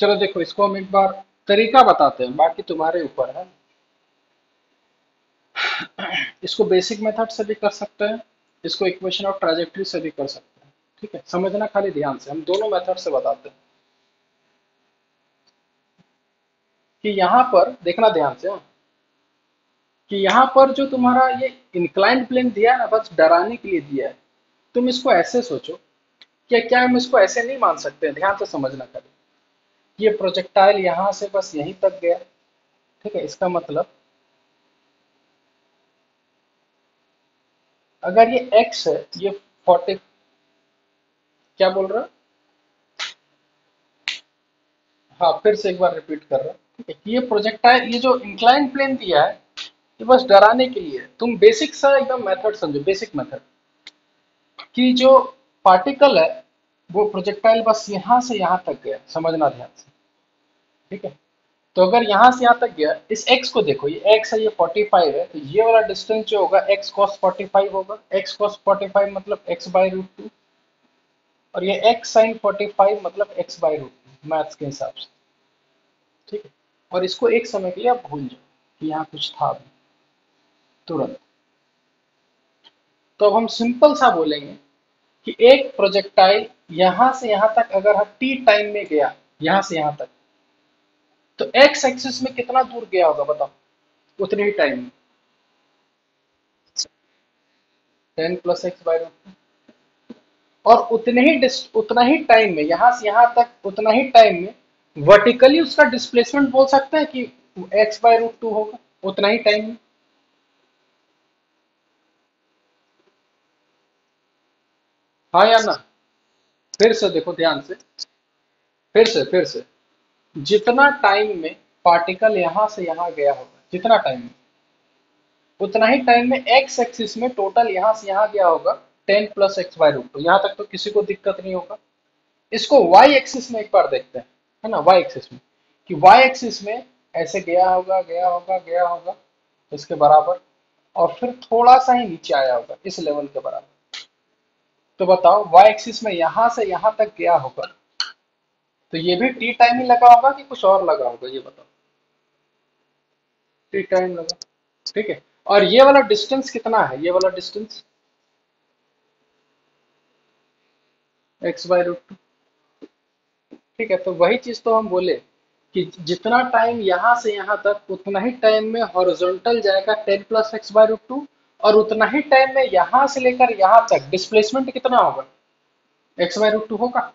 चलो देखो, इसको हम एक बार तरीका बताते हैं, बाकी तुम्हारे ऊपर है। इसको बेसिक मेथड से भी कर सकते हैं, इसको इक्वेशन ऑफ ट्राजेक्टरी से भी कर सकते हैं। ठीक है, समझना खाली ध्यान से, हम दोनों मेथड से बताते हैं। कि यहाँ पर देखना ध्यान से, हाँ, कि यहाँ पर जो तुम्हारा ये इंक्लाइंड प्लेन दिया है ना, बस डराने के लिए दिया है। तुम इसको ऐसे सोचो, क्या हम इसको ऐसे नहीं मान सकते? ध्यान से समझना खाली। ये प्रोजेक्टाइल यहाँ से बस यहीं तक गया, ठीक है, इसका मतलब अगर ये x है, ये 40, क्या बोल रहा है? हाँ, फिर से एक बार रिपीट कर रहा हूँ, ठीक है, कि ये प्रोजेक्टाइल, ये जो इंक्लाइन प्लेन दिया है, ये बस डराने के लिए है। तुम बेसिक सा एकदम मेथड समझो, बेसिक मेथड, कि जो पार्टिकल है वो प्रोजेक्टाइल बस यहाँ से यहाँ तक गया, समझना ध्यान से। ठीक है, तो अगर यहाँ से यहाँ तक गया, इस x को देखो, ये x है, ये 45 है, तो ये वाला डिस्टेंस जो होगा x cos 45 होगा। x cos 45 मतलब x बाई रूट टू, और ये x sin 45 मतलब x by root two, maths के हिसाब से। ठीक है, और इसको एक समय के लिए आप भूल जाओ कि यहाँ कुछ था भी, तुरंत। तो अब हम सिंपल सा बोलेंगे कि एक प्रोजेक्टाइल यहाँ से यहाँ तक अगर हम t टाइम में गया, यहाँ से यहाँ तक, तो x एक्सिस में कितना दूर गया होगा बताओ, उतने ही टाइम में। 10 प्लस एक्स बाई रूट, और उतना ही टाइम में, यहां से यहां तक उतना ही टाइम में वर्टिकली उसका डिस्प्लेसमेंट बोल सकते हैं कि एक्स बाय रूट टू होगा, उतना ही टाइम में। हाँ या ना? फिर से देखो ध्यान से, फिर से जितना टाइम में पार्टिकल यहां से यहां गया होगा, जितना टाइम में, उतना ही टाइम में एक्स एक्सिस में टोटल यहां से यहां गया होगा 10 plus X by root two. यहां तक तो किसी को दिक्कत नहीं होगा। इसको वाई एक्सिस में एक बार देखते हैं, है ना, वाई एक्सिस में, कि वाई एक्सिस में ऐसे गया होगा, गया होगा, गया होगा, इसके बराबर, और फिर थोड़ा सा ही नीचे आया होगा इस लेवल के बराबर। तो बताओ, वाई एक्सिस में यहां से यहां तक गया होगा, तो ये भी टी टाइम ही लगा होगा कि कुछ और लगा होगा, ये बताओ। टी टाइम लगा, ठीक है। और ये वाला डिस्टेंस कितना है? ये वाला distance X by root two, ठीक है। तो वही चीज तो हम बोले कि जितना टाइम यहाँ से यहाँ तक, उतना ही टाइम में हॉरिजॉन्टल जाएगा 10 plus X by root two, और उतना ही टाइम में यहाँ से लेकर यहाँ तक डिस्प्लेसमेंट कितना होगा? एक्स बाय रूट टू होगा।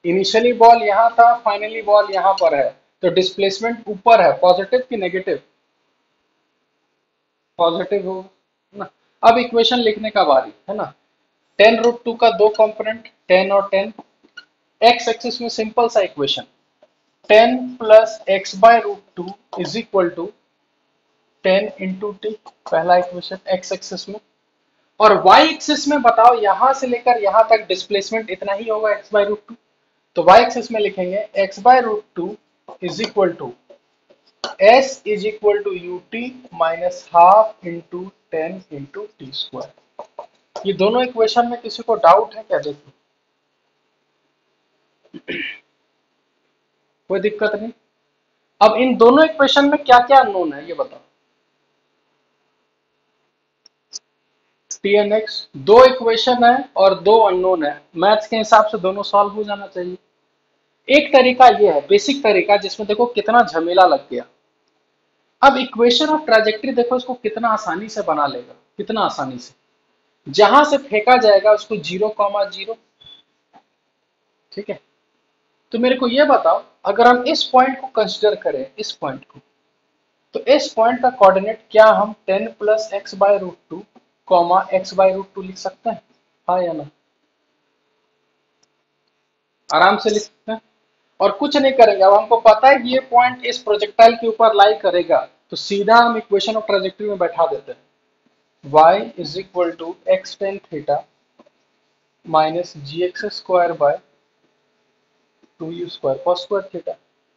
इनिशियली बॉल यहाँ था, फाइनली बॉल यहाँ पर है, तो डिस्प्लेसमेंट ऊपर है, पॉजिटिव कि नेगेटिव? पॉजिटिव होगा ना। अब इक्वेशन लिखने का बारी है ना। 10 रूट टू का दो कंपोनेंट, 10 और 10, एक्स एक्सिस में सिंपल सा equation, 10 plus X by root two is equal to 10 into T, पहला इक्वेशन एक्स एक्सिस में। और वाई एक्सिस में बताओ, यहां से लेकर यहां तक डिस्प्लेसमेंट इतना ही होगा, एक्स बाय रूट टू। तो वाई एक्सिस में लिखेंगे X by root two is equal to S is equal to U T minus half into 10 into T square. ये दोनों इक्वेशन में किसी को डाउट है क्या? देखो, कोई दिक्कत नहीं। अब इन दोनों इक्वेशन में क्या क्या अननोन है ये बताओ। टी एन एक्स, दो इक्वेशन है और दो अननोन है, मैथ्स के हिसाब से दोनों सॉल्व हो जाना चाहिए। एक तरीका ये है, बेसिक तरीका, जिसमें देखो कितना झमेला लग गया। अब इक्वेशन ऑफ ट्राजेक्टरी देखो, इसको कितना आसानी से बना लेगा, कितना आसानी से। जहां से फेंका जाएगा उसको 0,0, ठीक है। तो मेरे को ये बताओ, अगर हम इस पॉइंट को कंसिडर करें, इस पॉइंट को, तो इस पॉइंट का कोऑर्डिनेट क्या हम 10 plus X by root two comma X by root two लिख सकते हैं? हाँ या ना? आराम से लिख सकते हैं। और कुछ नहीं करेंगे, अब हमको पता है कि ये पॉइंट इस प्रोजेक्टाइल के ऊपर लाई करेगा, तो सीधा हम इक्वेशन ऑफ ट्राजेक्टरी में बैठा देते हैं, y is equal to X tan theta minus G X square by two U square cos square theta.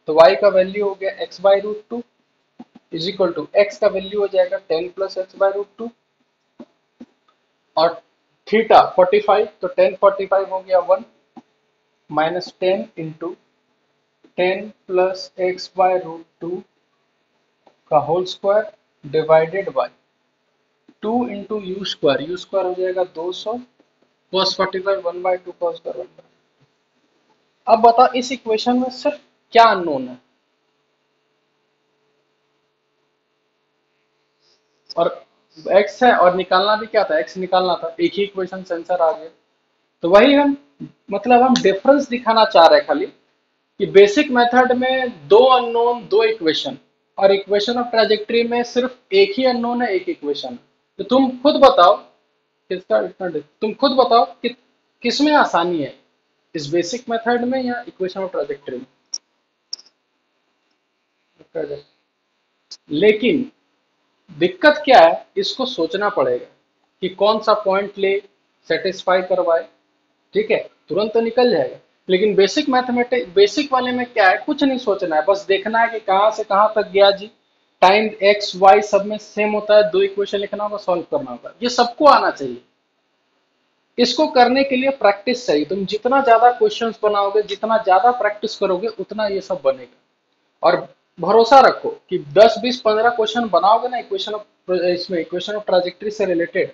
तो y का वैल्यू हो गया x by root two is equal to x का value हो जाएगा 10 plus X by root two, और theta 45, तो 10 45 हो गया 1 माइनस 10 × 10 + x/√2 का whole square divided bye 2 × u², हो जाएगा 200, cos 45 1/2 cos स्क्वायर 1/2। अब बता इस इक्वेशन में सिर्फ क्या अननोन है, और x है और निकालना भी क्या था, x निकालना था, एक ही इक्वेशन से आंसर आ गया। तो वही हम, मतलब हम डिफरेंस दिखाना चाह रहे हैं खाली, कि बेसिक मेथड में दो अननोन दो इक्वेशन, और इक्वेशन ऑफ ट्रेजेक्टरी में सिर्फ एक ही अननोन है एक इक्वेशन। तो तुम खुद बताओ किसका इतना तुम खुद बताओ कि किसमें आसानी है, इस बेसिक मेथड में या इक्वेशन ऑफ ट्रेजेक्टरी में। लेकिन दिक्कत क्या है, इसको सोचना पड़ेगा कि कौन सा पॉइंट ले, सेटिस्फाई करवाए। ठीक है, तुरंत तो निकल जाएगा, लेकिन बेसिक मैथमेटिक्स बेसिक वाले में क्या है, कुछ नहीं सोचना है, बस देखना है कि कहां से कहां तक गया जी। टाइम एक्स वाई सब में सेम होता है, दो इक्वेशन लिखना होगा, सॉल्व करना होगा, ये सबको आना चाहिए। इसको करने के लिए प्रैक्टिस चाहिए, तुम जितना ज्यादा क्वेश्चंस बनाओगे, जितना ज्यादा प्रैक्टिस करोगे, उतना ये सब बनेगा। और भरोसा रखो कि 10 20 15 क्वेश्चन बनाओगे ना इक्वेशन ऑफ, इसमें इक्वेशन ऑफ ट्रांजेक्टरी से रिलेटेड,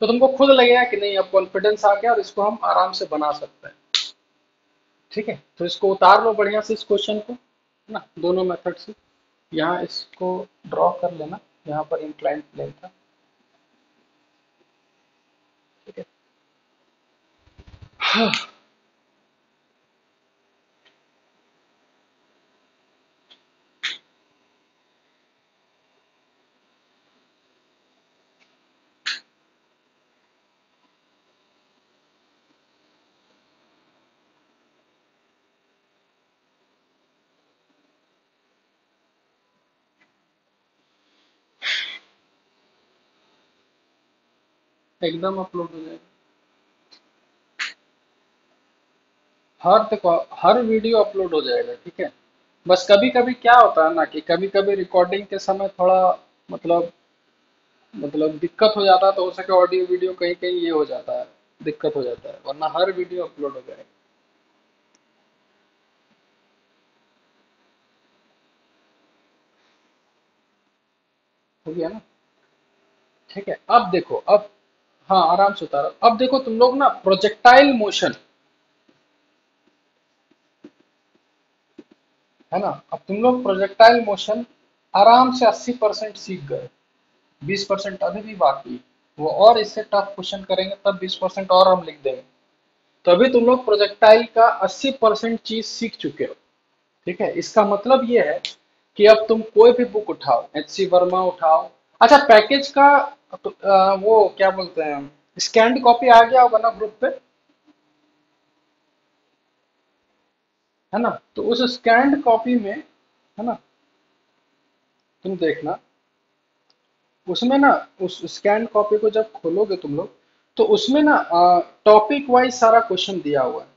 तो तुमको खुद लगेगा कि नहीं अब कॉन्फिडेंस आ गया और इसको हम आराम से बना सकते हैं। ठीक है, तो इसको उतार लो बढ़िया से इस क्वेश्चन को, है ना, दोनों मेथड से। यहाँ इसको ड्रॉ कर लेना, यहाँ पर इंक्लाइंड प्लेन था। ठीक है, हाँ, एकदम अपलोड हो जाएगा। हर देखो, हर वीडियो अपलोड हो जाएगा। ठीक है, बस कभी कभी क्या होता है ना, कि कभी कभी रिकॉर्डिंग के समय थोड़ा, मतलब दिक्कत हो जाता है, तो हो सके ऑडियो वीडियो कहीं कहीं ये हो जाता है, दिक्कत हो जाता है, वरना हर वीडियो अपलोड हो जाएगा। हो गया ना। ठीक है, अब देखो, अब हाँ आराम से उतारो। अब देखो तुम लोग ना प्रोजेक्टाइल मोशन, है ना, अब तुम लोग प्रोजेक्टाइल मोशन आराम से 80% सीख गए, 20% अभी भी बाकी है। वो और इससे टफ क्वेश्चन करेंगे तब 20% और हम लिख देंगे। तो अभी तुम लोग प्रोजेक्टाइल का 80% चीज सीख चुके हो। ठीक है, इसका मतलब ये है कि अब तुम कोई भी बुक उठाओ, HC वर्मा उठाओ। अच्छा, पैकेज का तो, वो क्या बोलते हैं, स्कैंड कॉपी आ गया होगा ना ग्रुप पे, है ना, तो उस स्कैंड कॉपी में, है ना, तुम देखना, उसमें ना, उस स्कैन कॉपी को जब खोलोगे तुम लोग, तो उसमें ना टॉपिक वाइज सारा क्वेश्चन दिया हुआ है।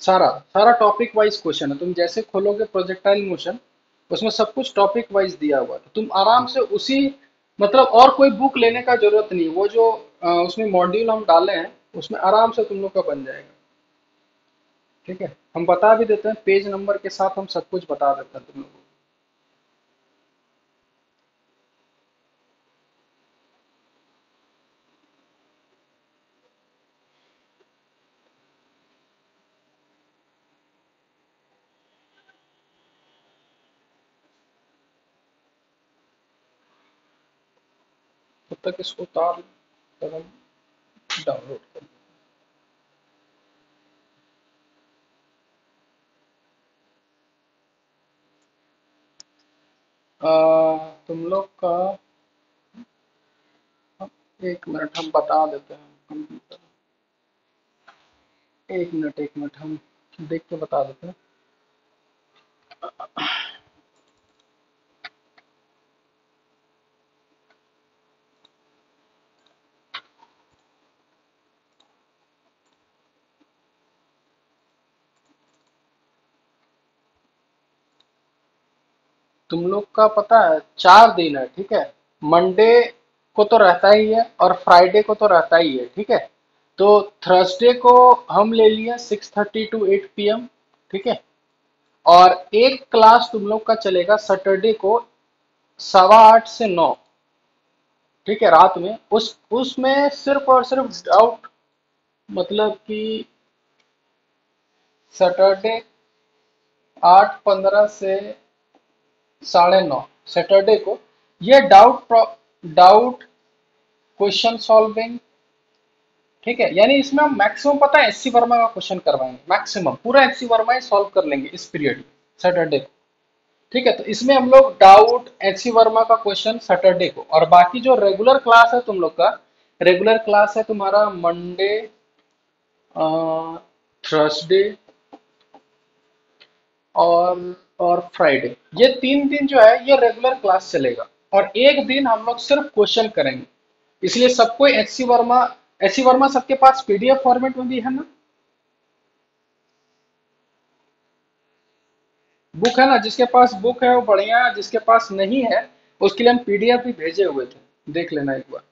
सारा सारा टॉपिक वाइज क्वेश्चन है, तुम जैसे खोलोगे प्रोजेक्टाइल मोशन, उसमें सब कुछ टॉपिक वाइज दिया हुआ है, तो तुम आराम से उसी, मतलब और कोई बुक लेने का जरूरत नहीं, वो जो उसमें मॉड्यूल हम डाले हैं, उसमें आराम से तुम लोग का बन जाएगा। ठीक है, हम बता भी देते हैं, पेज नंबर के साथ हम सब कुछ बता देते हैं तुम लोगों को। तब तक इसको उतार लो, तब हम डाउनलोड कर। तुम लोग का, एक मिनट हम बता देते हैं कंप्यूटर, एक मिनट हम देख के बता देते हैं। तुम लोग का पता है 4 दिन है। ठीक है, मंडे को तो रहता ही है और फ्राइडे को तो रहता ही है, ठीक है। तो थर्सडे को हम ले लिए 6:30 to 8 PM, ठीक है। और एक क्लास तुम लोग का चलेगा सैटरडे को 8:15 से 9, ठीक है, रात में। उसमें सिर्फ और सिर्फ डाउट, मतलब कि सैटरडे 8:15 से 9:30 सैटरडे को ये डाउट क्वेश्चन सॉल्विंग, ठीक है। यानी इसमें हम मैक्सिमम पता है एससी वर्मा का क्वेश्चन करवाएंगे, मैक्सिमम पूरा एससी वर्मा ही सॉल्व कर लेंगे इस पीरियड में, सैटरडे को, ठीक है। तो इसमें हम लोग डाउट एचसी वर्मा का क्वेश्चन सैटरडे को, और बाकी जो रेगुलर क्लास है तुम लोग का, रेगुलर क्लास है तुम्हारा मंडे, थर्सडे और फ्राइडे, ये 3 दिन जो है ये रेगुलर क्लास चलेगा। और एक दिन हम लोग सिर्फ क्वेश्चन करेंगे। इसलिए सबको एचसी वर्मा सबके पास पीडीएफ फॉर्मेट में भी है ना, बुक है ना? जिसके पास बुक है वो बढ़िया है, जिसके पास नहीं है उसके लिए हम पीडीएफ भी भेजे हुए थे, देख लेना एक बार।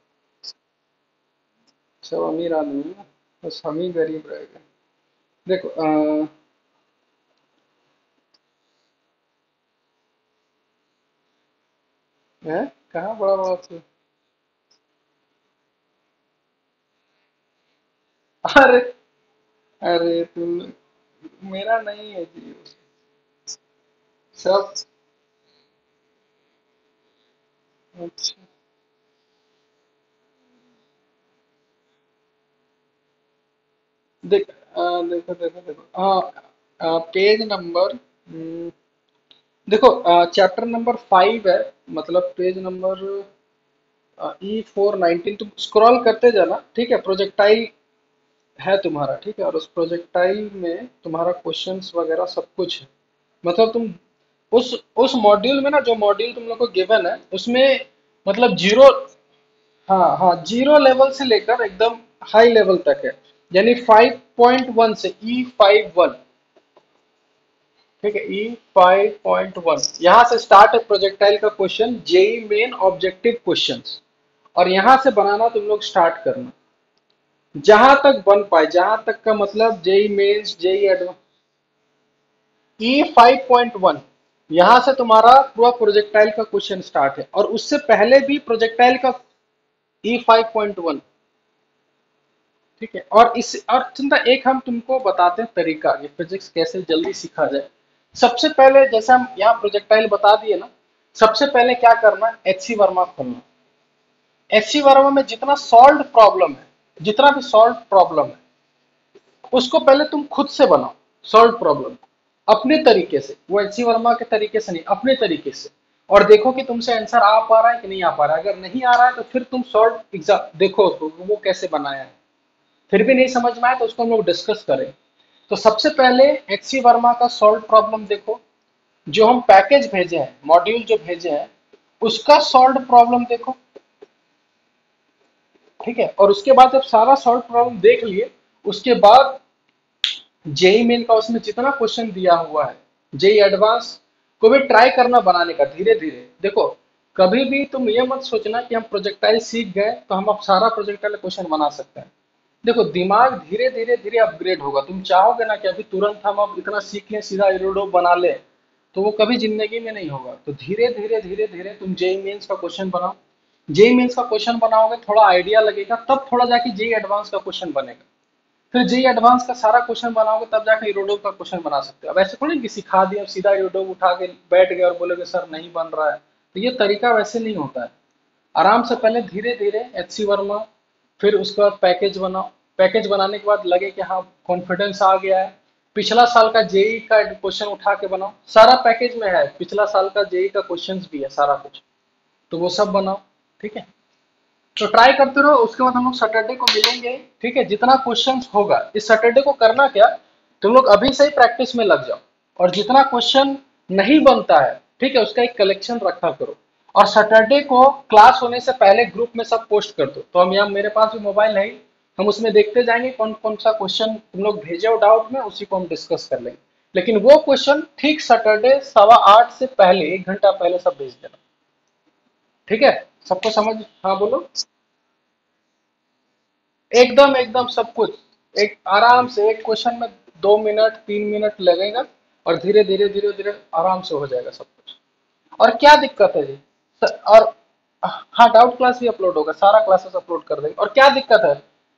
सब अमीर आदमी है, बस हम ही गरीब रह गए। देखो है कहाँ बड़ा बड़ा से? अरे, अरे तुम, मेरा नहीं है जी सब। अच्छा, देख देखो देखो देखो, हाँ, पेज नंबर, देखो चैप्टर नंबर 5 है, मतलब पेज नंबर E419, तुम स्क्रॉल करते जाना, ठीक है। प्रोजेक्टाइल है तुम्हारा, ठीक है, और उस प्रोजेक्टाइल में तुम्हारा क्वेश्चंस वगैरह सब कुछ है। मतलब तुम उस मॉड्यूल में ना, जो मॉड्यूल तुम लोग को गिवन है उसमें, मतलब जीरो, हाँ हाँ, जीरो लेवल से लेकर एकदम हाई लेवल तक है। यानी 5.1 से E51, ठीक है, E5.1 यहाँ से स्टार्ट है प्रोजेक्टाइल का question, JEE main objective questions. और यहाँ से बनाना तुम लोग स्टार्ट करना, जहां तक बन पाए, जहां तक का मतलब JEE mains, JEE advance. E5.1 यहां से तुम्हारा पूरा प्रोजेक्टाइल का क्वेश्चन स्टार्ट है, और उससे पहले भी प्रोजेक्टाइल का E5.1, ठीक है। और इस, और चिंता एक हम तुमको बताते हैं तरीका, ये फिजिक्स कैसे जल्दी सीखा जाए। सबसे पहले जैसे हम यहाँ प्रोजेक्टाइल बता दिए ना, सबसे पहले क्या करना है, एचसी वर्मा खोलना। एचसी वर्मा में जितना सॉल्व प्रॉब्लम है, जितना भी सॉल्व प्रॉब्लम है, उसको पहले तुम खुद से बनाओ, सॉल्व प्रॉब्लम अपने तरीके से, वो एचसी वर्मा के तरीके से नहीं, अपने तरीके से। और देखो कि तुमसे आंसर आ पा रहा है कि नहीं आ पा रहा है। अगर नहीं आ रहा है तो फिर तुम सॉल्व एग्जाम देखो उसको, वो कैसे बनाया है। फिर भी नहीं समझ में आए तो उसको हम लोग डिस्कस करें। तो सबसे पहले एचसी वर्मा का सॉल्व प्रॉब्लम देखो, जो हम पैकेज भेजे हैं, मॉड्यूल जो भेजे हैं, उसका सॉल्व प्रॉब्लम देखो, ठीक है। और उसके बाद जब सारा सॉल्व प्रॉब्लम देख लिए, उसके बाद जेई मेन का उसमें जितना क्वेश्चन दिया हुआ है, जेई एडवांस को भी ट्राई करना बनाने का धीरे धीरे। देखो, कभी भी तुम ये मत सोचना कि हम प्रोजेक्टाइल सीख गए तो हम अब सारा प्रोजेक्टाइल क्वेश्चन बना सकते हैं। देखो, दिमाग धीरे धीरे धीरे अपग्रेड होगा। तुम चाहोगे ना कि अभी तुरंत हम अब इतना सीख लें, सीधा एरोडो बना ले, तो वो कभी जिंदगी में नहीं होगा। तो धीरे धीरे धीरे धीरे तुम जेई मेंस का क्वेश्चन बनाओ। जेई मेंस का क्वेश्चन बनाओगे, थोड़ा आइडिया लगेगा, तब थोड़ा जाके जेई एडवांस का क्वेश्चन बनेगा। फिर जेई एडवांस का सारा क्वेश्चन बनाओगे, तब जाकर इरोडो का क्वेश्चन बना सकते हो। अब ऐसे थोड़ी कि सिखा दिया अब सीधा इरोडो उठा के बैठ गए और बोलोगे सर नहीं बन रहा है, तो ये तरीका वैसे नहीं होता है। आराम से पहले धीरे धीरे एचसी वर्मा, फिर उसके बाद पैकेज बनाओ। पैकेज बनाने के बाद लगे कि हाँ कॉन्फिडेंस आ गया है, पिछला साल का जेई का क्वेश्चन उठा के बनाओ, सारा पैकेज में है, पिछला साल का जेई का क्वेश्चन भी है सारा कुछ, तो वो सब बनाओ, ठीक है। तो ट्राई करते रहो। उसके बाद हम लोग सैटरडे को मिलेंगे, ठीक है। जितना क्वेश्चन होगा इस सैटरडे को करना क्या, तुम लोग अभी से ही प्रैक्टिस में लग जाओ, और जितना क्वेश्चन नहीं बनता है, ठीक है, उसका एक कलेक्शन रखा करो। और सैटरडे को क्लास होने से पहले ग्रुप में सब पोस्ट कर दो, तो हम यहाँ, मेरे पास भी मोबाइल है ही, हम उसमें देखते जाएंगे कौन कौन सा क्वेश्चन तुम लोग भेजे हो डाउट में, उसी को हम डिस्कस कर लेंगे। लेकिन वो क्वेश्चन ठीक सैटरडे 8:15 से पहले, 1 घंटा पहले सब भेज देना, ठीक है। सबको समझ, हाँ बोलो। एकदम एकदम सब कुछ, एक आराम से एक क्वेश्चन में 2 मिनट 3 मिनट लगेगा, और धीरे धीरे धीरे धीरे आराम से हो जाएगा सब कुछ। और क्या दिक्कत है जी? और हाँ, डाउट क्लास भी अपलोड होगा, सारा क्लासेस अपलोड कर देंगे। और क्या दिक्कत है?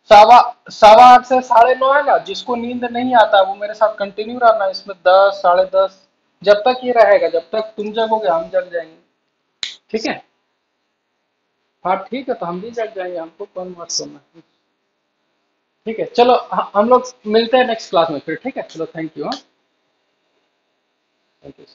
सवा सवा 8 से 9:30 है ना, जिसको नींद नहीं आता वो मेरे साथ कंटिन्यू रहना इसमें, 10 10:30, जब तक ये रहेगा, जब तक तुम जगोगे हम जग जाएंगे। ठीक है। हाँ ठीक है, तो हम भी जग जाएंगे, हमको कौन मत सोना। ठीक है, चलो हम लोग मिलते हैं नेक्स्ट क्लास में फिर। ठीक है, चलो, थैंक यू। हाँ, थैंक यू।